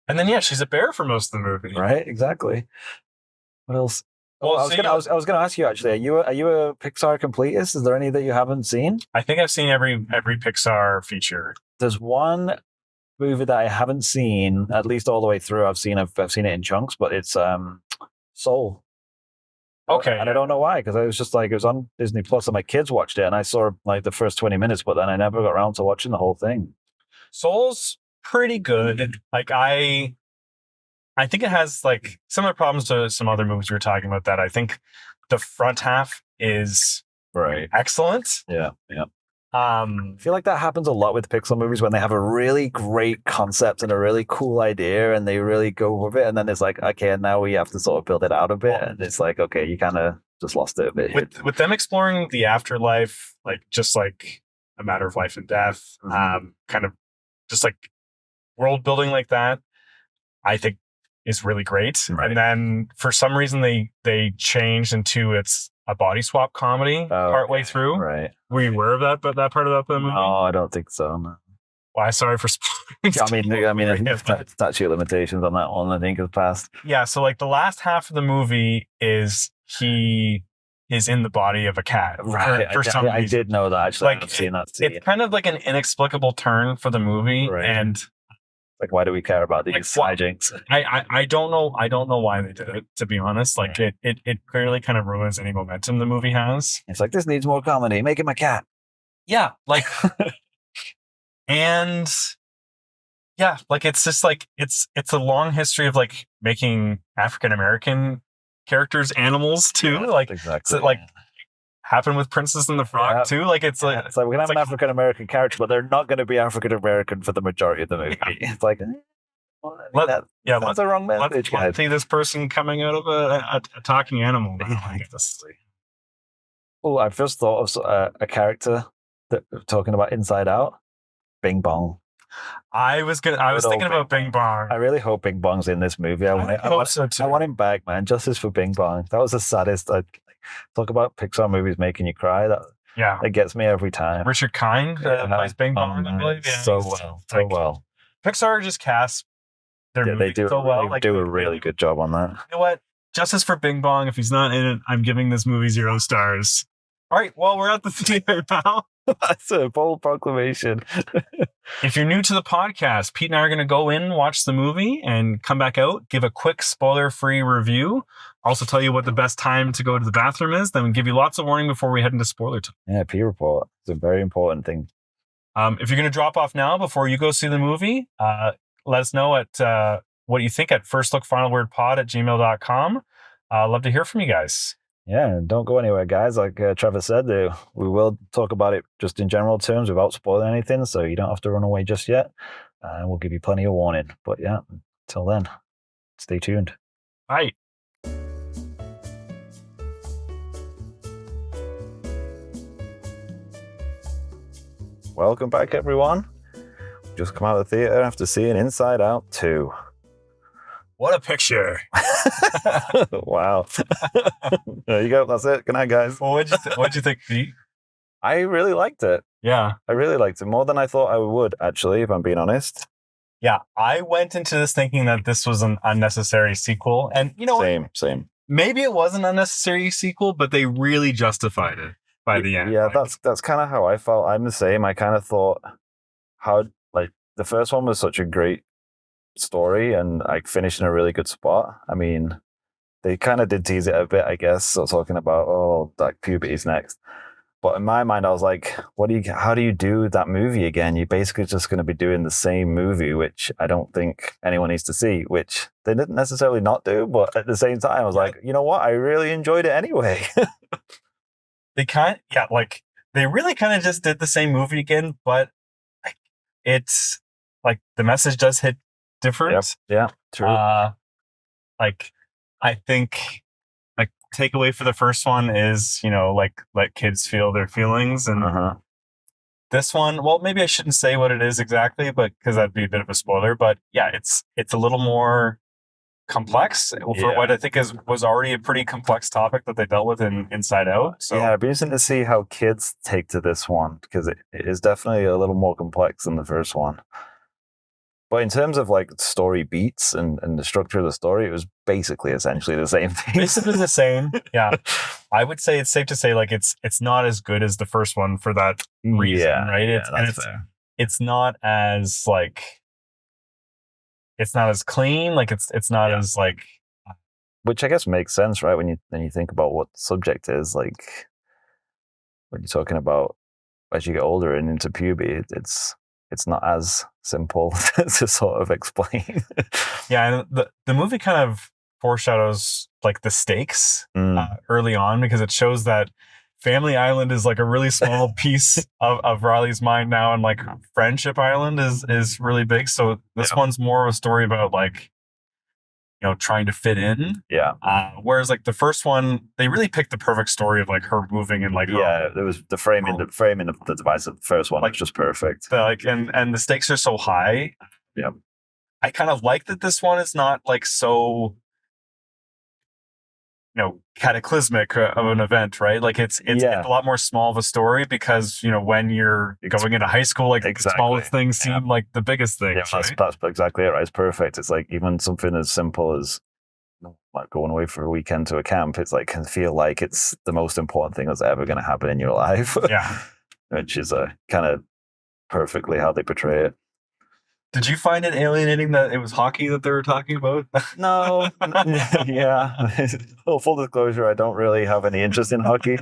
And then she's a bear for most of the movie. Right, exactly. What else? Well, I was gonna ask you actually. Are you a Pixar completist? Is there any that you haven't seen? I think I've seen every Pixar feature. There's one movie that I haven't seen, at least all the way through. I've seen it in chunks, but it's Soul. Okay, and I don't know why, because I was just like, it was on Disney Plus, and my kids watched it, and I saw like the first 20 minutes, but then I never got around to watching the whole thing. Soul's pretty good. Like I think it has like similar problems to some other movies we were talking about. That I think the front half is right excellent. Yeah. I feel like that happens a lot with Pixar movies when they have a really great concept and a really cool idea and they really go with it. And then it's like, okay, now we have to sort of build it out a bit. And it's like, okay, you kind of just lost it a bit. With them exploring the afterlife, like just like a matter of life and death, kind of just like world building like that, I think is really great. Right. And then for some reason they changed into it's a body swap comedy partway through. Right. Were you aware of that part of the movie? No, I don't think so. No. Why? Sorry for spoiling. I mean, statute of limitations on that one, I think, has passed. Yeah, so like the last half of the movie is he is in the body of a cat. Right. For some reason. I did know that, actually. Like, I've seen that scene. It's kind of like an inexplicable turn for the movie. Right. And like, why do we care about these hijinks? I don't know. I don't know why they did it, to be honest. Like it clearly kind of ruins any momentum the movie has. It's like, this needs more comedy. Make him a cat. Yeah. Like, and yeah, like it's just like it's a long history of like making African American characters animals too. Yeah, like exactly. So like happened with Princess and the Frog too. Like it's like we're gonna have an African American character, but they're not going to be African American for the majority of the movie. Yeah. It's like, that's a wrong message. Let's see this person coming out of a talking animal. Oh, I first thought of a character that talking about Inside Out. Bing Bong. I was thinking about Bing Bong. I really hope Bing Bong's in this movie. I want him back, man. Justice for Bing Bong. That was the saddest. Talk about Pixar movies making you cry. That gets me every time. Richard Kind plays Bing Bong, I believe. Yeah, so well. Pixar just casts their movies so well. They do a really good job on that. You know what? Justice for Bing Bong. If he's not in it, I'm giving this movie 0 stars. All right. Well, we're at the theater now. That's a bold proclamation. If you're new to the podcast, Pete and I are going to go in, watch the movie, and come back out, give a quick spoiler-free review. Also tell you what the best time to go to the bathroom is. Then we give you lots of warning before we head into spoiler time. Yeah, Pete report. It's a very important thing. If you're going to drop off now before you go see the movie, let us know at what you think at firstlookfinalwordpod@gmail.com. Love to hear from you guys. Yeah, and don't go anywhere, guys. Like Trevor said, we will talk about it just in general terms without spoiling anything, so you don't have to run away just yet. We'll give you plenty of warning. But yeah, until then, stay tuned. Bye. Welcome back, everyone. Just come out of the theater after seeing Inside Out 2. What a picture. Wow. There you go. That's it. Good night, guys. Well, what'd you think, Pete? I really liked it. Yeah. I really liked it. More than I thought I would, actually, if I'm being honest. Yeah. I went into this thinking that this was an unnecessary sequel. And, you know, Same. Maybe it was an unnecessary sequel, but they really justified it by the end. Yeah, that's kind of how I felt. I'm the same. I kind of thought the first one was such a great story and finished in a really good spot. I mean, they kind of did tease it a bit, I guess, so talking about puberty's next. But in my mind, I was like, how do you do that movie again? You're basically just going to be doing the same movie, which I don't think anyone needs to see, which they didn't necessarily not do. But at the same time, I was like, you know what? I really enjoyed it anyway. They really kind of just did the same movie again, but it's like the message does hit different. Yeah, true. I think takeaway for the first one is, let kids feel their feelings. And this one, well, maybe I shouldn't say what it is exactly, but because that'd be a bit of a spoiler. But yeah, it's a little more complex for what I think was already a pretty complex topic that they dealt with in Inside Out. So yeah, it'd be interesting to see how kids take to this one, because it is definitely a little more complex than the first one. But in terms of story beats and the structure of the story, it was basically essentially the same thing. Basically the same. Yeah. I would say it's safe to say it's not as good as the first one for that reason, right? It's not as it's not as clean, it's not as which I guess makes sense, right? When you think about what the subject is, when you're talking about as you get older and into puberty, it's not as simple to sort of explain. Yeah, and the movie kind of foreshadows the stakes early on, because it shows that Family Island is like a really small piece of Riley's mind now, and like Friendship Island is really big. So this one's more of a story about like, trying to fit in. Yeah. Whereas like the first one, they really picked the perfect story of like her moving and like there was the framing of the device of the first one, like just perfect. And the stakes are so high. Yeah. I kind of like that this one is not like so cataclysmic of an event, right? Like it's a lot more small of a story because when you're going into high school, like the smallest things seem like the biggest things. Yeah, that's exactly it. Right? It's perfect. It's like even something as simple as like going away for a weekend to a camp. It's like can feel like it's the most important thing that's ever going to happen in your life. Yeah, which is kind of perfectly how they portray it. Did you find it alienating that it was hockey that they were talking about? No. Yeah. Well, full disclosure, I don't really have any interest in hockey.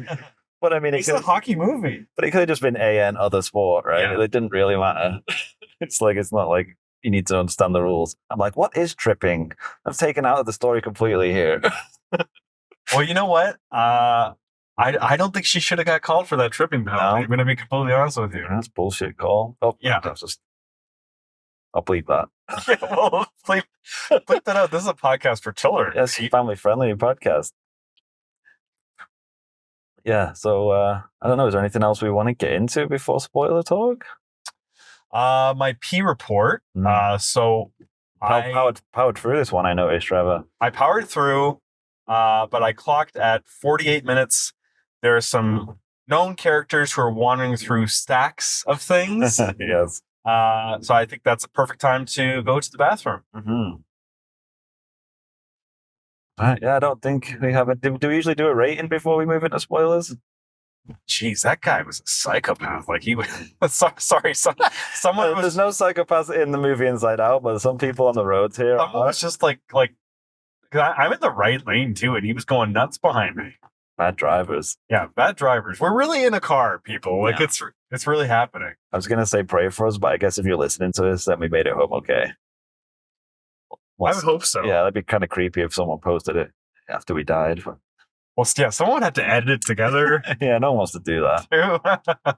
But I mean, it's a hockey movie. But it could have just been AN other sport, right? Yeah. It didn't really matter. It's not like you need to understand the rules. I'm like, what is tripping? I've taken out of the story completely here. Well, you know what? I don't think she should have got called for that tripping penalty. No. I'm going to be completely honest with you. That's bullshit call. Oh, yeah. I'll bleep that. Yeah, well, bleep that out. This is a podcast for children. Yes, family-friendly podcast. Yeah, so I don't know. Is there anything else we want to get into before spoiler talk? My P report. So I powered through this one. I noticed, Trevor. I powered through, but I clocked at 48 minutes. There are some known characters who are wandering through stacks of things. Yes. So I think that's a perfect time to go to the bathroom. Mm-hmm. Yeah, I don't think we have it. Do we usually do a rating before we move into spoilers? Jeez, that guy was a psychopath. Like he was. Sorry, someone was. There's no psychopath in the movie Inside Out, but some people on the roads here. Someone was just like I'm in the right lane too, and he was going nuts behind me. Bad drivers. Yeah, bad drivers. We're really in a car, people. Like it's really happening. I was gonna say pray for us, but I guess if you're listening to this, then we made it home okay. I would hope so. Yeah, that'd be kind of creepy if someone posted it after we died. Well, yeah, someone had to edit it together. Yeah, no one wants to do that.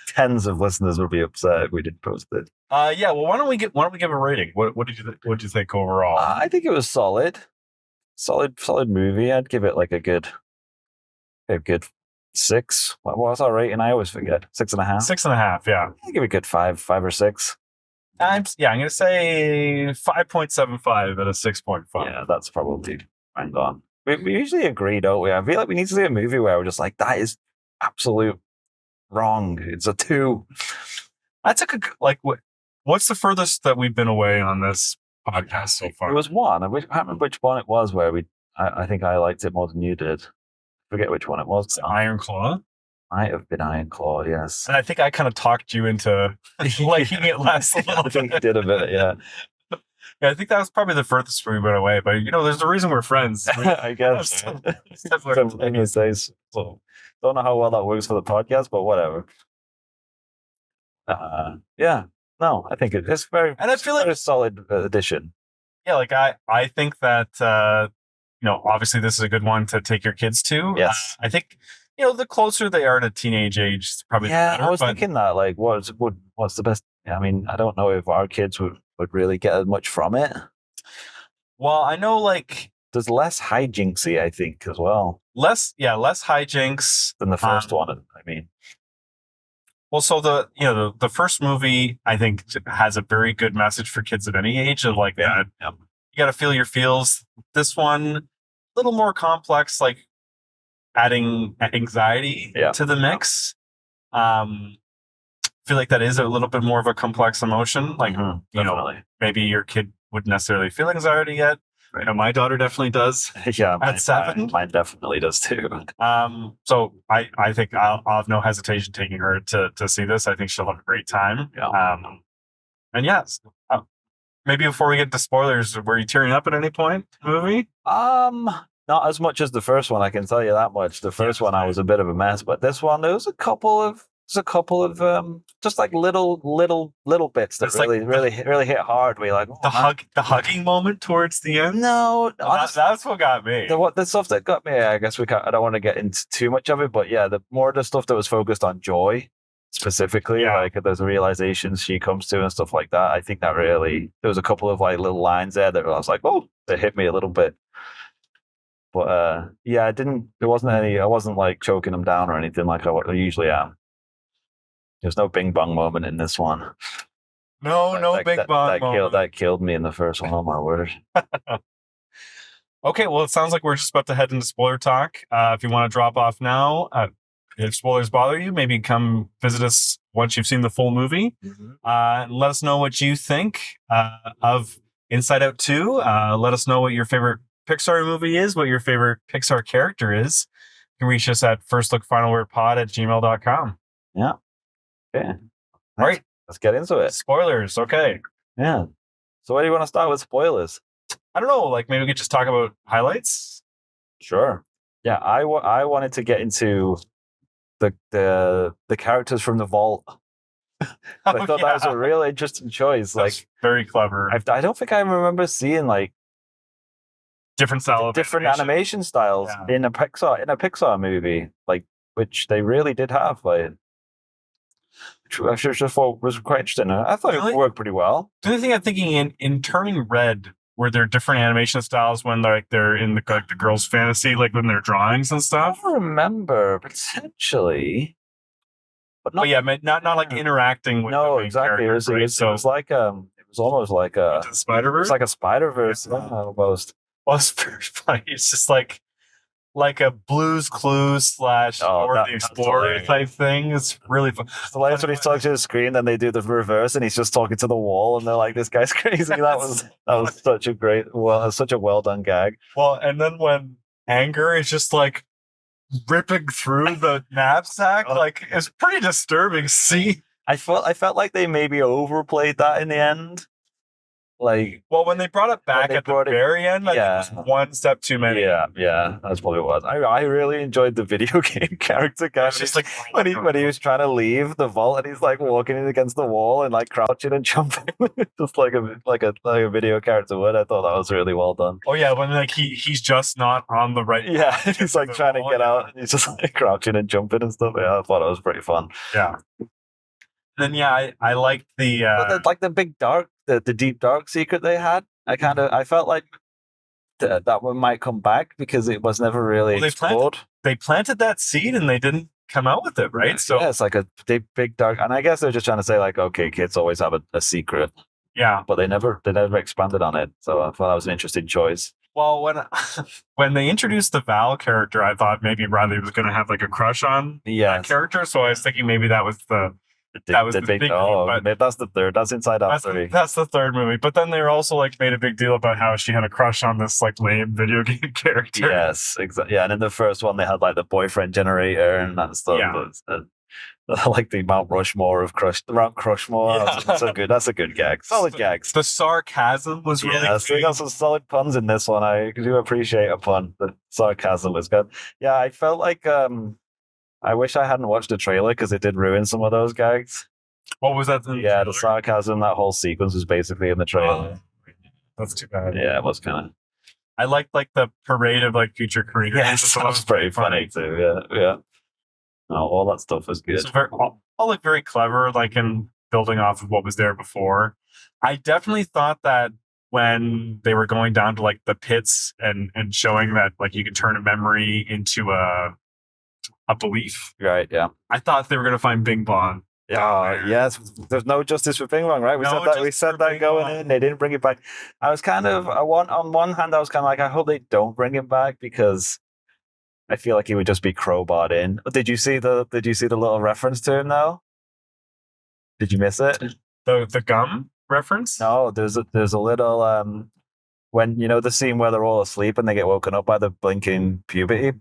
Tens of listeners would be upset if we didn't post it. Yeah. Well, why don't we give a rating? What did you think overall? I think it was solid movie. I'd give it like a good 6. What was our rating? I always forget. 6.5. 6.5. Yeah. I'd give it a good 5 or 6. I'm gonna say 5.75 out of 6.5. Yeah, that's probably bang on. We usually agree, don't we? I feel like we need to see a movie where we're just like, that is absolute wrong. It's a 2. That's a good, what's the furthest that we've been away on this podcast so far? It was 1. I can't remember which one it was where I think I liked it more than you did. Forget which one it was. Iron Claw? Might have been Iron Claw, yes. And I think I kind of talked you into liking it less. I think you did a bit, yeah. Yeah, I think that was probably the furthest we went away. But there's a reason we're friends. I guess. So, don't know how well that works for the podcast, but whatever. Yeah. No, I think it's very. And I feel like a solid addition. Yeah, like I think that obviously this is a good one to take your kids to. Yes. I think the closer they are to teenage age, probably better. I was thinking that like what's the best? I mean, I don't know if our kids would really get as much from it. Well, I know like there's less hijinksy, I think, as well. Less hijinks than the first one. I mean, well, so the first movie I think has a very good message for kids of any age of like that. Yeah. You got to feel your feels. This one, a little more complex, like adding anxiety to the mix. Feel like that is a little bit more of a complex emotion. Like, maybe your kid wouldn't necessarily feel anxiety yet. Right. My daughter definitely does. Yeah, at 7. Mine definitely does too. So I think I'll have no hesitation taking her to see this. I think she'll have a great time. Yeah. And yes, maybe before we get to spoilers, were you tearing up at any point in the movie? Not as much as the first one, I can tell you that much. The first one, I was a bit of a mess, but this one, there was a couple of there's a couple of just like little bits that It's like really hit hard. Where you're like, the hugging moment towards the end. No, That's what got me. the stuff that got me. I guess I don't want to get into too much of it, but yeah, the more the stuff that was focused on joy specifically, like there's realizations she comes to and stuff like that. I think that really there was a couple of like little lines there that I was like, oh, they hit me a little bit. But yeah, I wasn't like choking them down or anything like I usually am. There's no bing bong moment in this one. No bing bong moment. That killed me in the first one. Oh my word. Okay, well, it sounds like we're just about to head into spoiler talk. If you want to drop off now, if spoilers bother you, maybe come visit us once you've seen the full movie. Let us know what you think of Inside Out 2. Let us know what your favorite Pixar movie is, what your favorite Pixar character is. You can reach us at firstlookfinalwordpod@gmail.com. Yeah. Okay. All right. Let's get into it. Spoilers. Okay. Yeah. So where do you want to start with spoilers? I don't know. Like maybe we could just talk about highlights. Sure. Yeah. I wanted to get into the characters from the vault. I thought that was a real interesting choice. That's very clever. I don't think I remember seeing like different animation styles in a Pixar movie, like which they really did have. Like, I just thought was quite interesting. I thought it worked pretty well. The only thing I'm thinking in Turning Red, were there different animation styles when they're in the girl's fantasy, like when they're drawings and stuff? I don't remember potentially, but not. But yeah, not like interacting with. No, the main exactly. It was like it was almost like a Spider-Verse. It's like a Spider-Verse almost. Well, it's very funny. It's just like a Blue's Clues / Dora the Explorer type thing. It's really fun. The last when he's talking to the screen, then they do the reverse, and he's just talking to the wall, and they're like, "This guy's crazy." That was such a well done gag. Well, and then when Anger is just like ripping through the knapsack, like it's pretty disturbing. See, I felt like they maybe overplayed that in the end. Like, well, when they brought it back at the very end, like it was one step too many. Yeah, that's probably what it was. I really enjoyed the video game character guy. Just like when he was trying to leave the vault and he's like walking in against the wall and like crouching and jumping, just like a video character would. I thought that was really well done. Oh yeah, when like he's just not on the right. Yeah, he's like trying to get out and he's just like crouching and jumping and stuff. Yeah, I thought it was pretty fun. Yeah. Then I liked the big dark. The deep dark secret they had, I felt like that one might come back because it was never really explored. They planted that seed and they didn't come out with it, right? So yeah, it's like a big dark, and I guess they're just trying to say like, okay, kids always have a secret. Yeah, but they never expanded on it. So I thought that was an interesting choice. Well, when they introduced the Val character, I thought maybe Riley was going to have like a crush on that character. So I was thinking maybe that was the big but that's the third. That's Inside Out 3. That's the third movie. But then they also like made a big deal about how she had a crush on this like lame video game character. Yes, exactly. Yeah, and in the first one they had like the boyfriend generator and that stuff. Yeah. Like the Mount Rushmore of Mount Crushmore. Yeah. That's so good. That's a good gag. Solid gags. The sarcasm was really good. We got some solid puns in this one. I do appreciate a pun. The sarcasm was good. Yeah, I felt like I wish I hadn't watched the trailer because it did ruin some of those gags. What was that? The sarcasm, that whole sequence was basically in the trailer. That's too bad. Yeah, it was kind of. I liked like the parade of like future creators. Yes, that was pretty funny too. Yeah. No, all that stuff was good. All like very clever, like in building off of what was there before. I definitely thought that when they were going down to like the pits and showing that like you can turn a memory into a belief. Right, yeah. I thought they were going to find Bing Bong. Yes. There's no justice for Bing Bong, right? We said that going in. They didn't bring it back. I was kind of, on one hand, I was kind of like, I hope they don't bring him back because I feel like he would just be crowbarred in. Did you see the little reference to him though? Did you miss it? The gum reference? No, there's a little when you know the scene where they're all asleep and they get woken up by the blinking puberty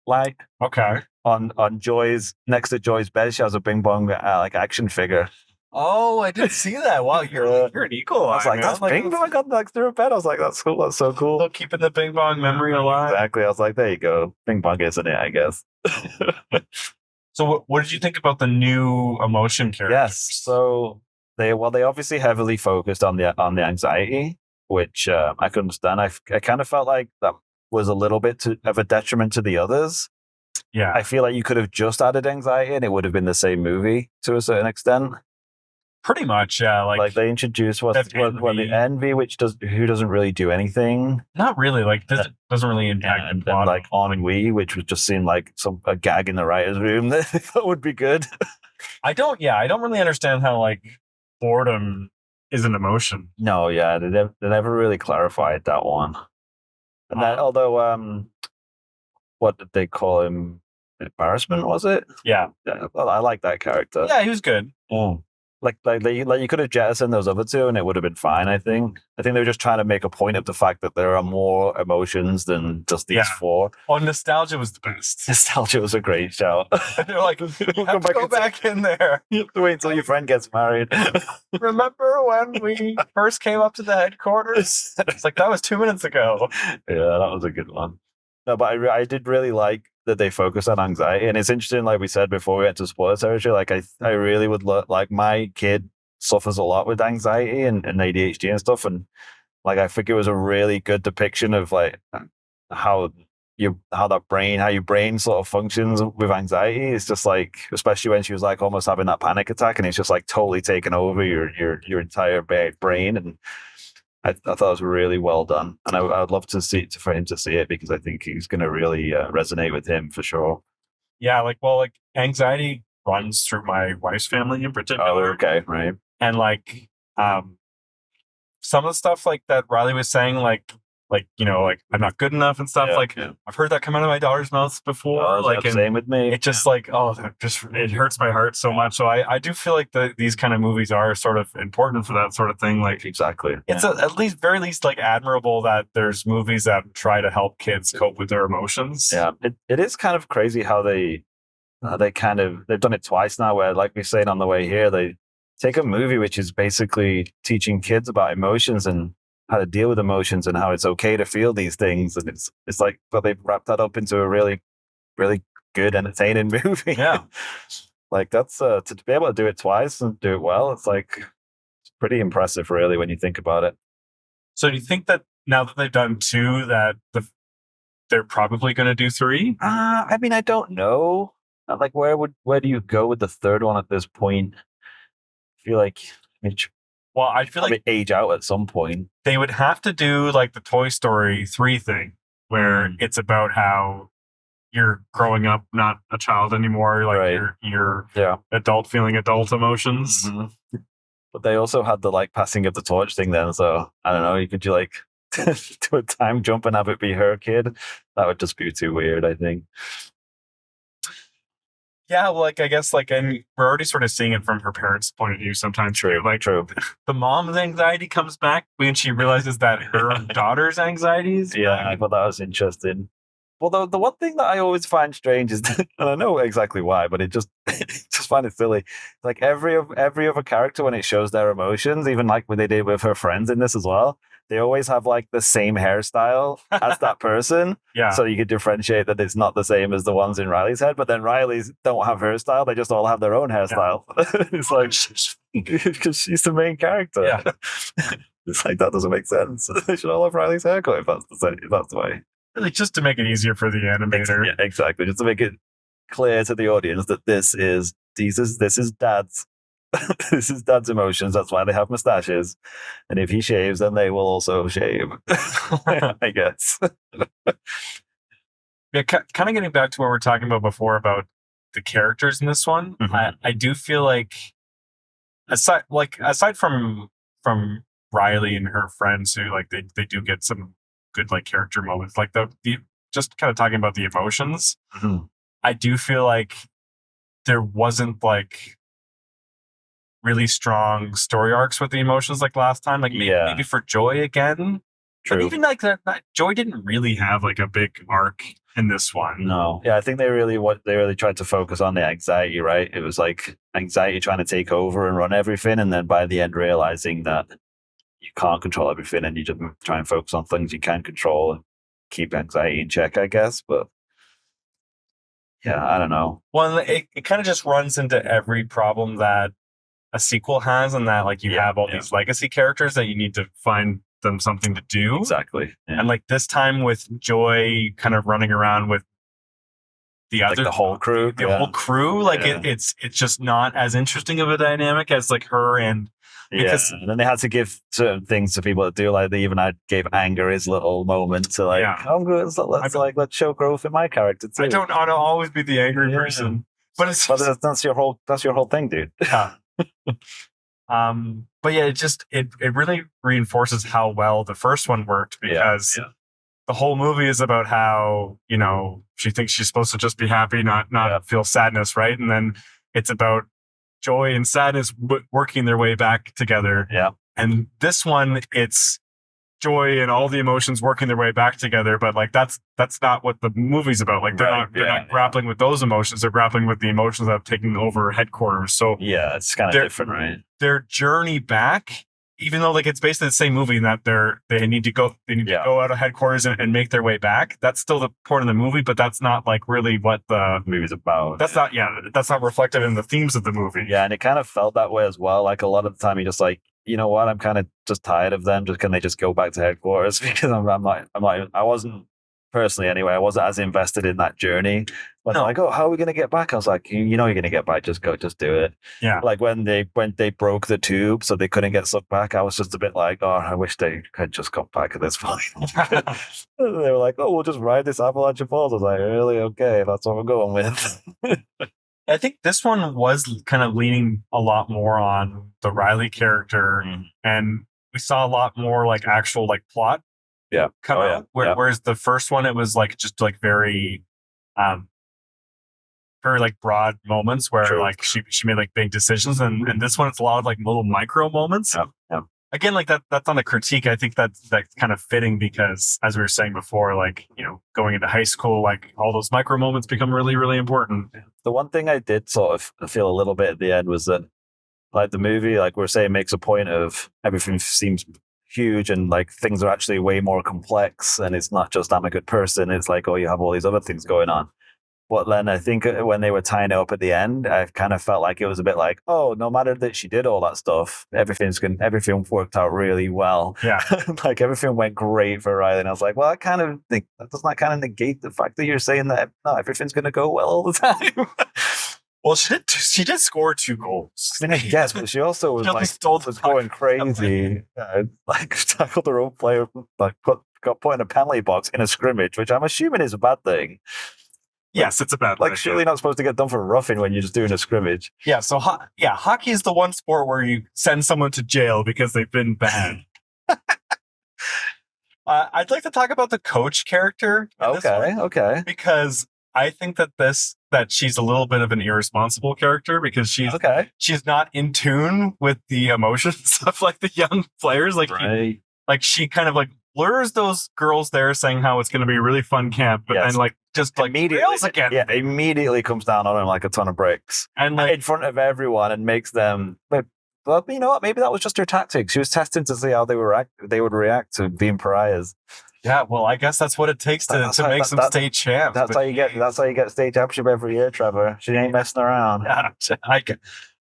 light. Okay. On Joy's next to Joy's bed, she has a Bing Bong like action figure. Oh, I didn't see that. Wow, you're an eagle. I was like, that's Bing Bong got next to her bed. I was like, that's cool. That's so cool. Still keeping the Bing Bong memory alive. Exactly. I was like, there you go. Bing Bong isn't it? I guess. So what did you think about the new emotion characters? Yes. So they obviously heavily focused on the anxiety, which I could understand. I kind of felt like that was a little bit of a detriment to the others. Yeah. I feel like you could have just added anxiety and it would have been the same movie to a certain extent. Pretty much, yeah. Like they introduced what the envy, who doesn't really do anything. Not really. Like this doesn't really impact and the plot. like ennui, which would just seem like a gag in the writers' room that would be good. I don't really understand how like boredom is an emotion. No, yeah, they never really clarified that one. And that, although, what did they call him? Embarrassment, was it? Yeah. Well, I like that character. Yeah, he was good. Oh. Like you could have jettisoned those other two and it would have been fine, I think. I think they were just trying to make a point of the fact that there are more emotions than just these four. Oh, nostalgia was the best. Nostalgia was a great shout. They're like, you have to go back in there. You have to wait until your friend gets married. Remember when we first came up to the headquarters? It's like, that was 2 minutes ago. Yeah, that was a good one. No, but I did really like that they focus on anxiety, and it's interesting. Like we said before we went to spoiler territory, like I really would like my kid suffers a lot with anxiety and ADHD and stuff, and like I think it was a really good depiction of like how your brain sort of functions with anxiety. It's just like, especially when she was like almost having that panic attack, and it's just like totally taken over your entire brain. And I thought it was really well done, and I would love to for him to see it because I think he's going to really resonate with him for sure. Yeah, like anxiety runs through my wife's family in particular. Oh, okay, right. And like, some of the stuff like that Riley was saying, like I'm not good enough and stuff. I've heard that come out of my daughter's mouth before. Oh, same with me. It just it hurts my heart so much. So I do feel like these kind of movies are sort of important for that sort of thing. Like exactly, it's very least like admirable that there's movies that try to help kids cope with their emotions. Yeah, it is kind of crazy how they've done it twice now. Where like we saying on the way here, they take a movie which is basically teaching kids about emotions and how to deal with emotions and how it's okay to feel these things, and it's like, but they've wrapped that up into a really, really good, entertaining movie. Yeah, like that's to be able to do it twice and do it well. It's pretty impressive, really, when you think about it. So, do you think that now that they've done 2, that they're probably going to do 3? I mean, I don't know. Like, where do you go with the third one at this point? I feel like well, I feel like age out at some point. They would have to do like the Toy Story 3 thing, where it's about how you're growing up, not a child anymore. Like right. you're adult feeling adult emotions. Mm-hmm. But they also had the like passing of the torch thing then. So I don't know. You could like do a time jump and have it be her kid. That would just be too weird, I think. Yeah, well, like I guess and we're already sort of seeing it from her parents' point of view sometimes. True. The mom's anxiety comes back when she realizes that her daughter's anxiety is yeah, back. I thought that was interesting. Well, the one thing that I always find strange is that, and I know exactly why, but it just find it silly. Like every other character, when it shows their emotions, even like when they did with her friends in this as well, they always have like the same hairstyle as that person. Yeah. So you could differentiate that it's not the same as the ones in Riley's head. But then Riley's don't have hairstyle; they just all have their own hairstyle. Yeah. It's like because she's the main character. Yeah. It's like that doesn't make sense. They should all have Riley's haircut if that's the way. Like just to make it easier for the animator. Yeah, exactly. Just to make it clear to the audience that this is Dad's this is Dad's emotions. That's why they have mustaches. And if he shaves, then they will also shave. I guess. Yeah, kind of getting back to what we were talking about before about the characters in this one. Mm-hmm. I do feel like aside from Riley and her friends who like they do get some good like character moments, like the just kind of talking about the emotions. Mm-hmm. I do feel like there wasn't like really strong story arcs with the emotions like last time, like maybe for Joy again. True. But even like that Joy didn't really have like a big arc in this one. No. Yeah, I think they really tried to focus on the anxiety, right? It was like anxiety trying to take over and run everything, and then by the end realizing that you can't control everything and you just try and focus on things you can control and keep anxiety in check, I guess. But Yeah, I don't know. Well, it kind of just runs into every problem that a sequel has, and that like you have all these legacy characters that you need to find them something to do. Exactly. Yeah. And like this time with Joy kind of running around with the other, the whole crew, the whole crew, like it's just not as interesting of a dynamic as like her and because and then they had to give certain things to people to do. Like they even gave Anger his little moment to like, I'm good. Let's show growth in my character too. I don't want to always be the angry person, but it's that's your whole thing, dude. Yeah. But yeah, it really reinforces how well the first one worked because the whole movie is about how, you know, she thinks she's supposed to just be happy, not feel sadness, right? And then it's about joy and sadness working their way back together. Yeah. And this one, it's joy and all the emotions working their way back together, but like that's not what the movie's about. Like they're not grappling with those emotions, they're grappling with the emotions that have taken over headquarters. So it's kind of different, right? Their journey back, even though like it's basically the same movie in that they need to go out of headquarters and make their way back. That's still the point of the movie, but that's not like really what the movie's about. That's not reflected in the themes of the movie. Yeah, and it kind of felt that way as well. Like a lot of the time, you're just like, you know what? I'm kind of just tired of them. Can they just go back to headquarters? Because I wasn't personally anyway. I wasn't as invested in that journey. When they're like, oh, how are we going to get back? I was like, you know, you're going to get back. Just do it. Yeah. Like when they broke the tube, so they couldn't get sucked back. I was just a bit like, oh, I wish they had just come back at this point. They were like, oh, we'll just ride this avalanche of falls. I was like, really? Okay, that's what we're going with. I think this one was kind of leaning a lot more on the Riley character, and we saw a lot more like actual like plot. Come out. Whereas the first one, it was like just like very like broad moments where like she made like big decisions, and this one it's a lot of like little micro moments. Again, like that's not a critique. I think that's kind of fitting because, as we were saying before, like, you know, going into high school, like all those micro moments become really, really important. The one thing I did sort of feel a little bit at the end was that, like, the movie, like we're saying, makes a point of everything seems huge and like things are actually way more complex, and it's not just I'm a good person. It's like, oh, you have all these other things going on. But then I think when they were tying it up at the end, I kind of felt like it was a bit like, oh, no matter that she did all that stuff, everything worked out really well. Yeah. Like everything went great for Riley. And I was like, well, I kind of think doesn't that kind of negate the fact that you're saying that no, everything's going to go well all the time. Well, she did score 2 goals. I mean, I guess, but she also was going crazy. Like tackled her own player, like got put in a penalty box in a scrimmage, which I'm assuming is a bad thing. Yes, it's a bad like surely not supposed to get done for roughing when you're just doing a scrimmage. Yeah, so hockey is the one sport where you send someone to jail because they've been bad. I'd like to talk about the coach character. Okay. Because I think that she's a little bit of an irresponsible character because she's not in tune with the emotions of like the young players. Like she kind of like lures those girls there saying how it's going to be a really fun camp, but then like just like immediately comes down on them like a ton of bricks and like in front of everyone and makes them. But you know what? Maybe that was just her tactic. She was testing to see how they would react to being pariahs. Yeah, well, I guess that's what it takes to make some state champs. That's how you get state championship every year, Trevor. She ain't messing around. Yeah,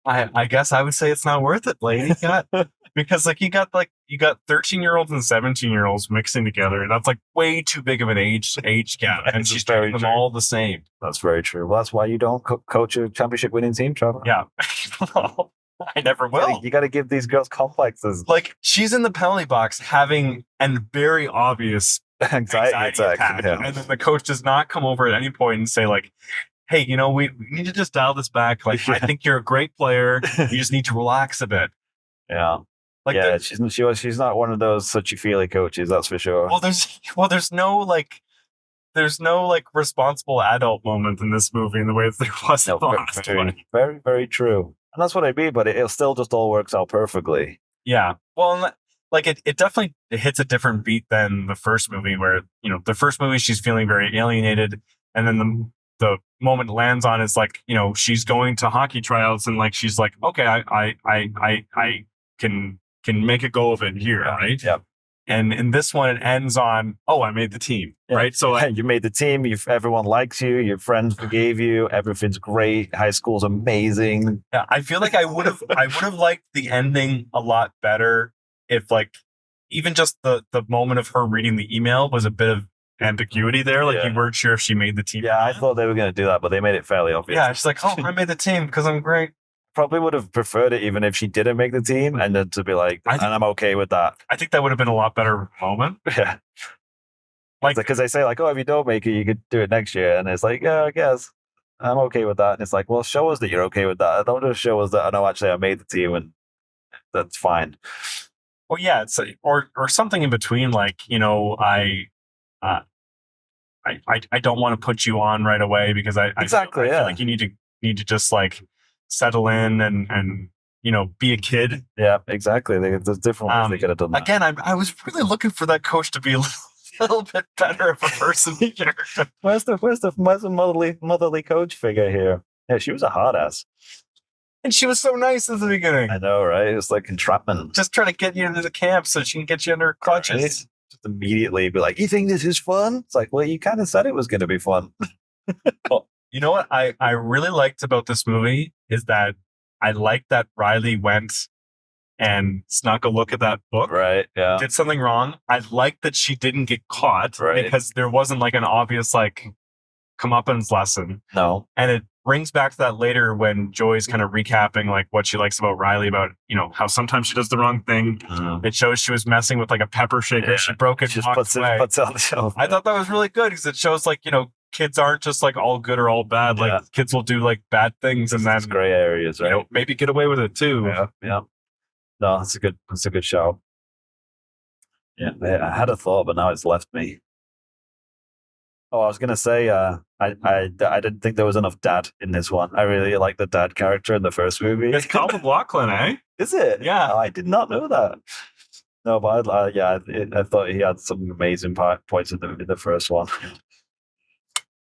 I guess I would say it's not worth it, lady. Because like you got 13-year-olds and 17-year-olds mixing together, and that's like way too big of an age gap, and she's treating them all the same. That's very true. Well, that's why you don't coach a championship winning team, Trevor. Yeah. I never will. You got to give these girls complexes. Like she's in the penalty box having a very obvious anxiety attack, and then the coach does not come over at any point and say like, "Hey, you know, we need to just dial this back. Like, I think you're a great player. You just need to relax a bit." Yeah. Like she's not one of those touchy-feely coaches, that's for sure. Well, there's no responsible adult moment in this movie in the way that there was in the last one. Very, very true. And that's what I mean, but it still just all works out perfectly. Yeah. Well, like it definitely hits a different beat than the first movie where, you know, the first movie she's feeling very alienated, and then the moment it lands on is like, you know, she's going to hockey tryouts and like she's like, okay, I can make a go of it here, right? Yeah. And in this one, it ends on, oh, I made the team, right? So you made the team. Everyone likes you. Your friends forgave you. Everything's great. High school's amazing. yeah, I feel like I would have liked the ending a lot better if like even just the moment of her reading the email was a bit of ambiguity there. Like you weren't sure if she made the team. Yeah, I thought they were going to do that, but they made it fairly obvious. Yeah, she's like, oh, I made the team because I'm great. Probably would have preferred it even if she didn't make the team, and then to be like, and I'm okay with that. I think that would have been a lot better moment. Yeah. Like, because they say like, oh, if you don't make it, you could do it next year. And it's like, yeah, I guess I'm okay with that. And it's like, well, show us that you're okay with that. Don't just show us that, no, actually I made the team and that's fine. Well, yeah, it's or something in between. Like, you know, I don't want to put you on right away because I feel like you need to just like settle in and you know, be a kid. Yeah, exactly. There's different ways they could have done that. Again, I was really looking for that coach to be a little bit better of a person here. Where's the motherly coach figure here? Yeah, she was a hard ass. And she was so nice at the beginning. I know, right? It was like entrapment. Just trying to get you into the camp so she can get you under her clutches. Right? Just immediately be like, you think this is fun? It's like, well, you kind of said it was going to be fun. Well, you know what I really liked about this movie is that I liked that Riley went and snuck a look at that book. Right, yeah. Did something wrong. I liked that she didn't get caught because there wasn't like an obvious like comeuppance lesson. No. And it brings back to that later when Joy's kind of recapping like what she likes about Riley about, you know, how sometimes she does the wrong thing. It shows she was messing with like a pepper shaker. Yeah. She broke it. She just puts it on the shelf. I thought that was really good because it shows like, you know, kids aren't just like all good or all bad. Like kids will do like bad things and then gray areas, right? You know, maybe get away with it too. Yeah. No, it's a good show. Yeah, I had a thought, but now it's left me. Oh, I was gonna say, I didn't think there was enough dad in this one. I really like the dad character in the first movie. It's Cal McLaughlin, eh? Is it? Yeah, I did not know that. No, but I thought he had some amazing points in the first one.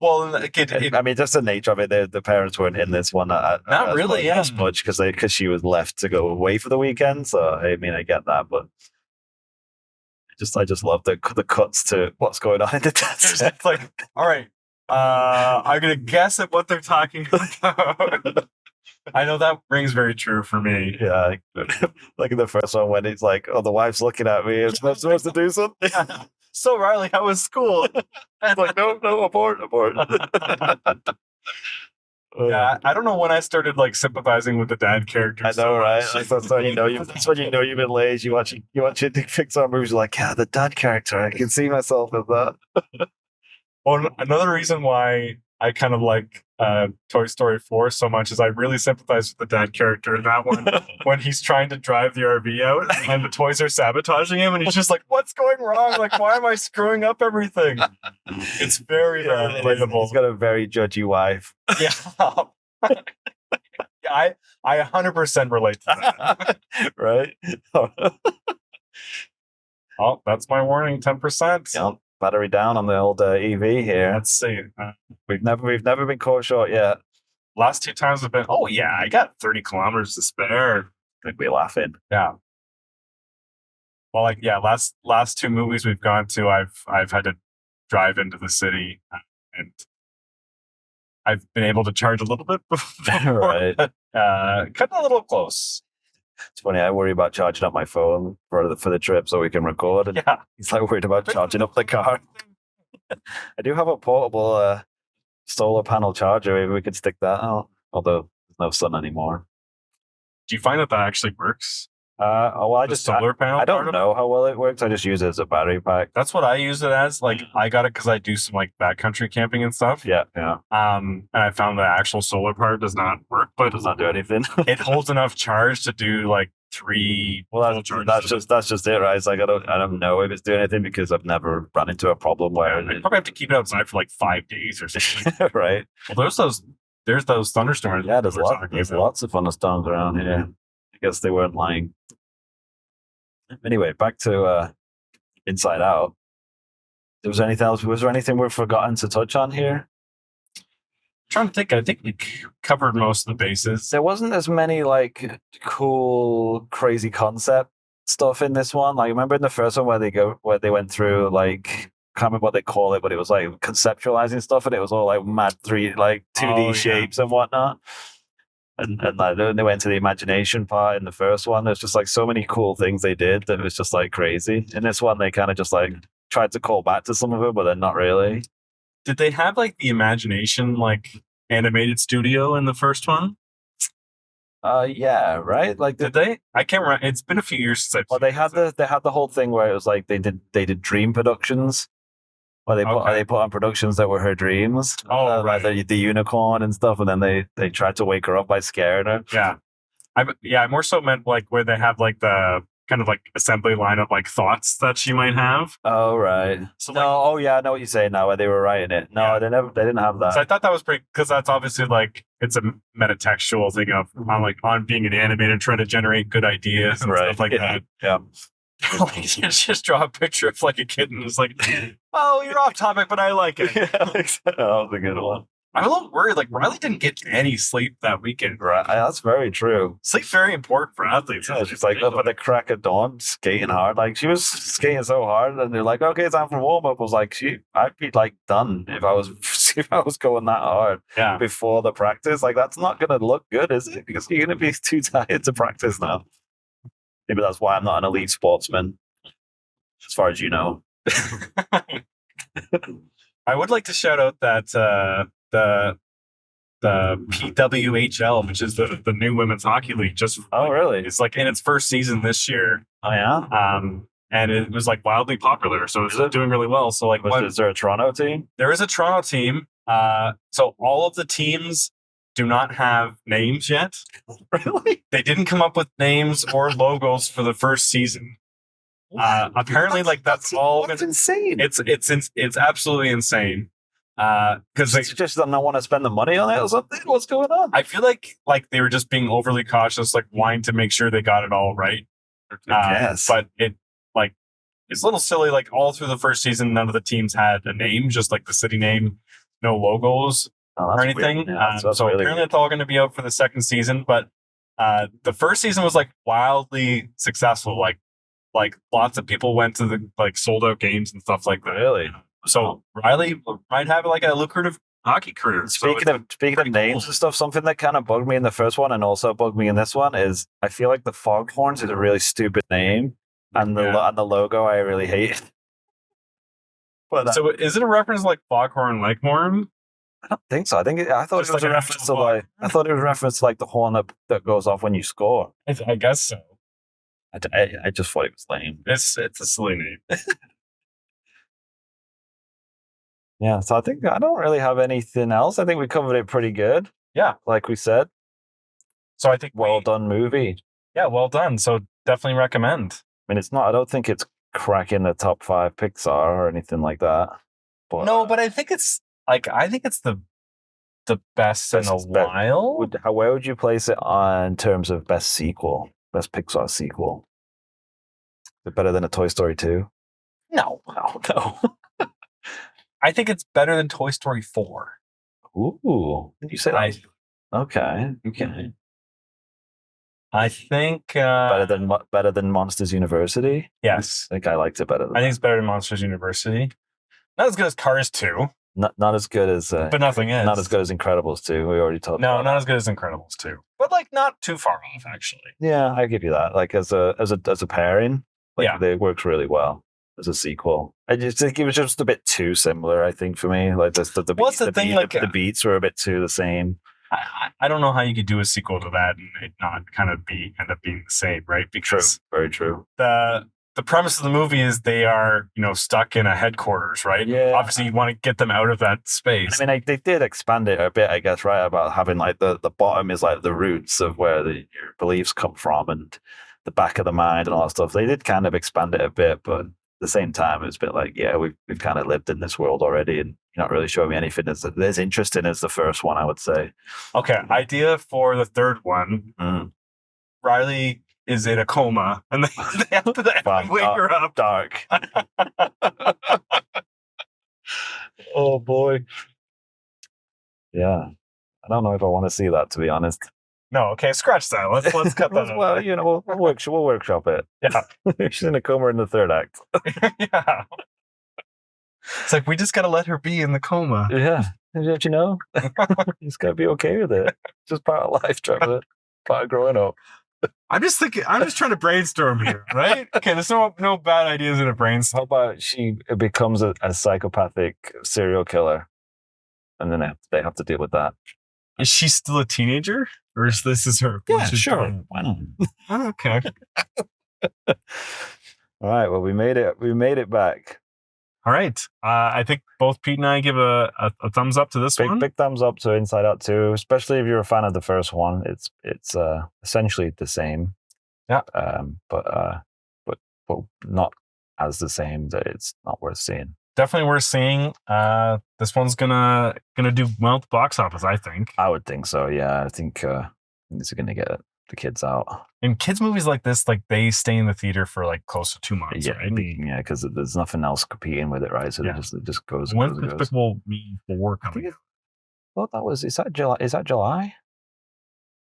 Well, I mean, just the nature of it. The parents weren't in this one. Not really, as much because she was left to go away for the weekend. So I mean, I get that, but I just love the cuts to what's going on in the test. It's like, all right, I'm gonna guess at what they're talking about. I know that rings very true for me. Yeah, like in the first one when it's like, oh, the wife's looking at me. Am I supposed to do something? So Riley, how was school? It's like, no, abort. Yeah, I don't know when I started like sympathizing with the dad character. I know, right? That's when you know you've been lazy. You watch your Pixar movies. You're like, yeah, the dad character. I can see myself as that. Well, another reason why I kind of like Toy Story 4 so much is I really sympathize with the dad character in that one when he's trying to drive the RV out and the toys are sabotaging him and he's just like, what's going wrong? Like, why am I screwing up everything? It's very relatable. He's got a very judgy wife. Yeah. I 100% relate to that. Right? Oh, that's my warning, 10%. Yep. Battery down on the old EV here. Let's see. We've never been caught short yet. Last 2 times have been, oh yeah, I got 30 kilometers to spare. I'd be laughing. Yeah. Well, like, yeah, last 2 movies we've gone to, I've had to drive into the city and I've been able to charge a little bit before, right. Cutting a little close. It's funny, I worry about charging up my phone for the trip so we can record. And he's like worried about charging up the car. I do have a portable solar panel charger. Maybe we could stick that out. Although there's no sun anymore. Do you find that actually works? Solar panel. I don't know how well it works. I just use it as a battery pack. That's what I use it as. Like, I got it because I do some like backcountry camping and stuff. Yeah. And I found the actual solar part does not work, but it does not do anything. It holds enough charge to do like 3. Well, that's just it, right? It's like I don't know if it's doing anything because I've never run into a problem where I probably have to keep it outside for like 5 days or something. Right. Well, there's those thunderstorms. Yeah, there's lots of thunderstorms around here. I guess they weren't lying. Anyway, back to Inside Out. Was there anything else? Was there anything we've forgotten to touch on here? I'm trying to think. I think we covered most of the bases. There wasn't as many like cool, crazy concept stuff in this one. Like, remember in the first one where they went through like, can't remember what they call it, but it was like conceptualizing stuff, and it was all like mad 2D shapes and whatnot. And like they went to the imagination part in the first one. There's just like so many cool things they did that was just like crazy. In this one, they kind of just like tried to call back to some of it, but then not really. Did they have like the imagination like animated studio in the first one? Yeah, right. Like, Did they? I can't remember. It's been a few years since I've well, they had the whole thing where it was like they did dream productions. Where they put on productions that were her dreams. Oh, right. Like the unicorn and stuff, and then they tried to wake her up by scaring her. Yeah. I more so meant like where they have like the kind of like assembly line of like thoughts that she might have. Oh, right. So, No, like, oh yeah, I know what you're saying now, where they were writing it. No, Yeah. they didn't have that. so I thought that was pretty, because that's obviously like it's a metatextual thing of on being an animator trying to generate good ideas and stuff like that. Yeah. Like, you just draw a picture of like a kitten. It's like, oh, you're off topic, but I like it. Yeah, that was a good one. I'm a little worried. Like Riley didn't get any sleep that weekend. Right, that's very true. Sleep's very important for athletes. Yeah, she's like up at the crack of dawn, skating hard. Like, she was skating so hard, and they're like, "Okay, time for warm up." I was like, I'd be like done if I was going that hard Yeah. before the practice. Like, that's not gonna look good, is it? Because you're gonna be too tired to practice now. Maybe that's why I'm not an elite sportsman, as far as you know. I would like to shout out that the PWHL, which is the new women's hockey league, just really? it's like in its first season this year. Oh yeah. And it was like wildly popular, so it's doing really well. So like, is there a Toronto team? There is a Toronto team. So all of the teams do not have names yet. Really? They didn't come up with names or logos for the first season. Apparently, like that's all. That's insane. It's absolutely insane. Because they just don't want to spend the money on it or something. What's going on? I feel like they were just being overly cautious, like wanting to make sure they got it all right. Yes, but it's a little silly. Like all through the first season, none of the teams had a name, just like the city name, no logos or anything. Yeah, so really apparently, it's all going to be out for the second season. But the first season was like wildly successful. Like lots of people went to the like sold out games and stuff like that. Really? So Riley might have like a lucrative hockey career. Speaking of names and stuff, something that kind of bugged me in the first one and also bugged me in this one is I feel like the Foghorns is a really stupid name, and the logo I really hate. But so is it a reference to like Foghorn Leghorn? I don't think so. I thought it was a reference to like the horn that goes off when you score. I guess so. I just thought it was lame. It's a silly name. Yeah, so I think I don't really have anything else. I think we covered it pretty good. Yeah, like we said. So I think well done movie. Yeah, well done. So definitely recommend. I mean, I don't think it's cracking the top 5 Pixar or anything like that. But no, but I think it's the best in a while. Where would you place it in terms of best sequel? Best Pixar sequel? Is it better than a Toy Story 2? No. I think it's better than Toy Story 4. Ooh. You say that? Okay. I think better than Monsters University? Yes. I think I liked it better than I think it's better than Monsters University. Not as good as Cars 2. Not as good as but nothing is. Not as good as Incredibles 2. We already talked about not as good as Incredibles 2. But like not too far off actually. Yeah, I give you that. Like as a pairing, it works really well as a sequel. I just think it was just a bit too similar, I think, for me. Like the beats were a bit too the same. I don't know how you could do a sequel to that and it not kind of end up being the same, right? Because very true. The premise of the movie is they are, stuck in a headquarters, right? Yeah. Obviously, you want to get them out of that space. I mean, they did expand it a bit, I guess, right? About having like the bottom is like the roots of where your beliefs come from, and the back of the mind and all that stuff. They did kind of expand it a bit, but at the same time, it's a bit like, yeah, we've kind of lived in this world already, and you're not really showing me anything that's as interesting as the first one, I would say. Okay, idea for the third one. Riley is in a coma, and they have to wake her up. Dark. Oh boy. Yeah, I don't know if I want to see that, to be honest. No, okay, scratch that. Let's cut that out. Well, you know, we'll workshop it. Yeah. She's in a coma in the third act. Yeah. It's like, we just got to let her be in the coma. Yeah. Don't you know? You just got to be okay with it. Just part of life, Trevor. Part of growing up. I'm just trying to brainstorm here, right? Okay, there's no bad ideas in a brainstorm. How about she becomes a psychopathic serial killer, and then they have to deal with that? Is she still a teenager? Or is this her? Yeah, sure. Why not? Oh, okay. All right. Well, we made it. We made it back. All right. I think both Pete and I give a thumbs up to this one. Big thumbs up to Inside Out 2, especially if you're a fan of the first one. It's essentially the same. Yeah. But not as the same that it's not worth seeing. Definitely worth seeing. This one's gonna do well at the box office, I think. I would think so. Yeah, I think this is gonna get the kids out. And kids movies like this, like they stay in the theater for like close to 2 months, right? Yeah, because there's nothing else competing with it, right? So it just goes. When's Despicable Me 4 coming? Well, is that July? Is that July?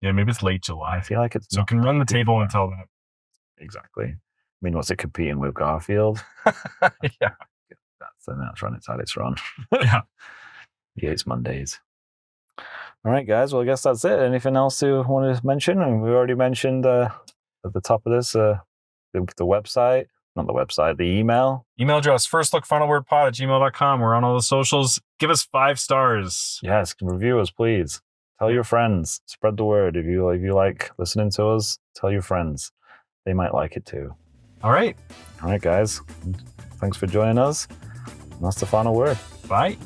Yeah, maybe it's late July. I feel like it's so it can run the table until that. Exactly. I mean, what's it competing with? Garfield? Yeah. That's run inside its run. Yeah. He hates Mondays. All right, guys. Well, I guess that's it. Anything else you want to mention? And we already mentioned at the top of this the website, not the website, the email. Email address, firstlookfinalwordpod@gmail.com. We're on all the socials. Give us 5 stars. Yes, review us, please. Tell your friends. Spread the word. If you like listening to us, tell your friends. They might like it too. All right. All right, guys. Thanks for joining us. And that's the final word. Bye.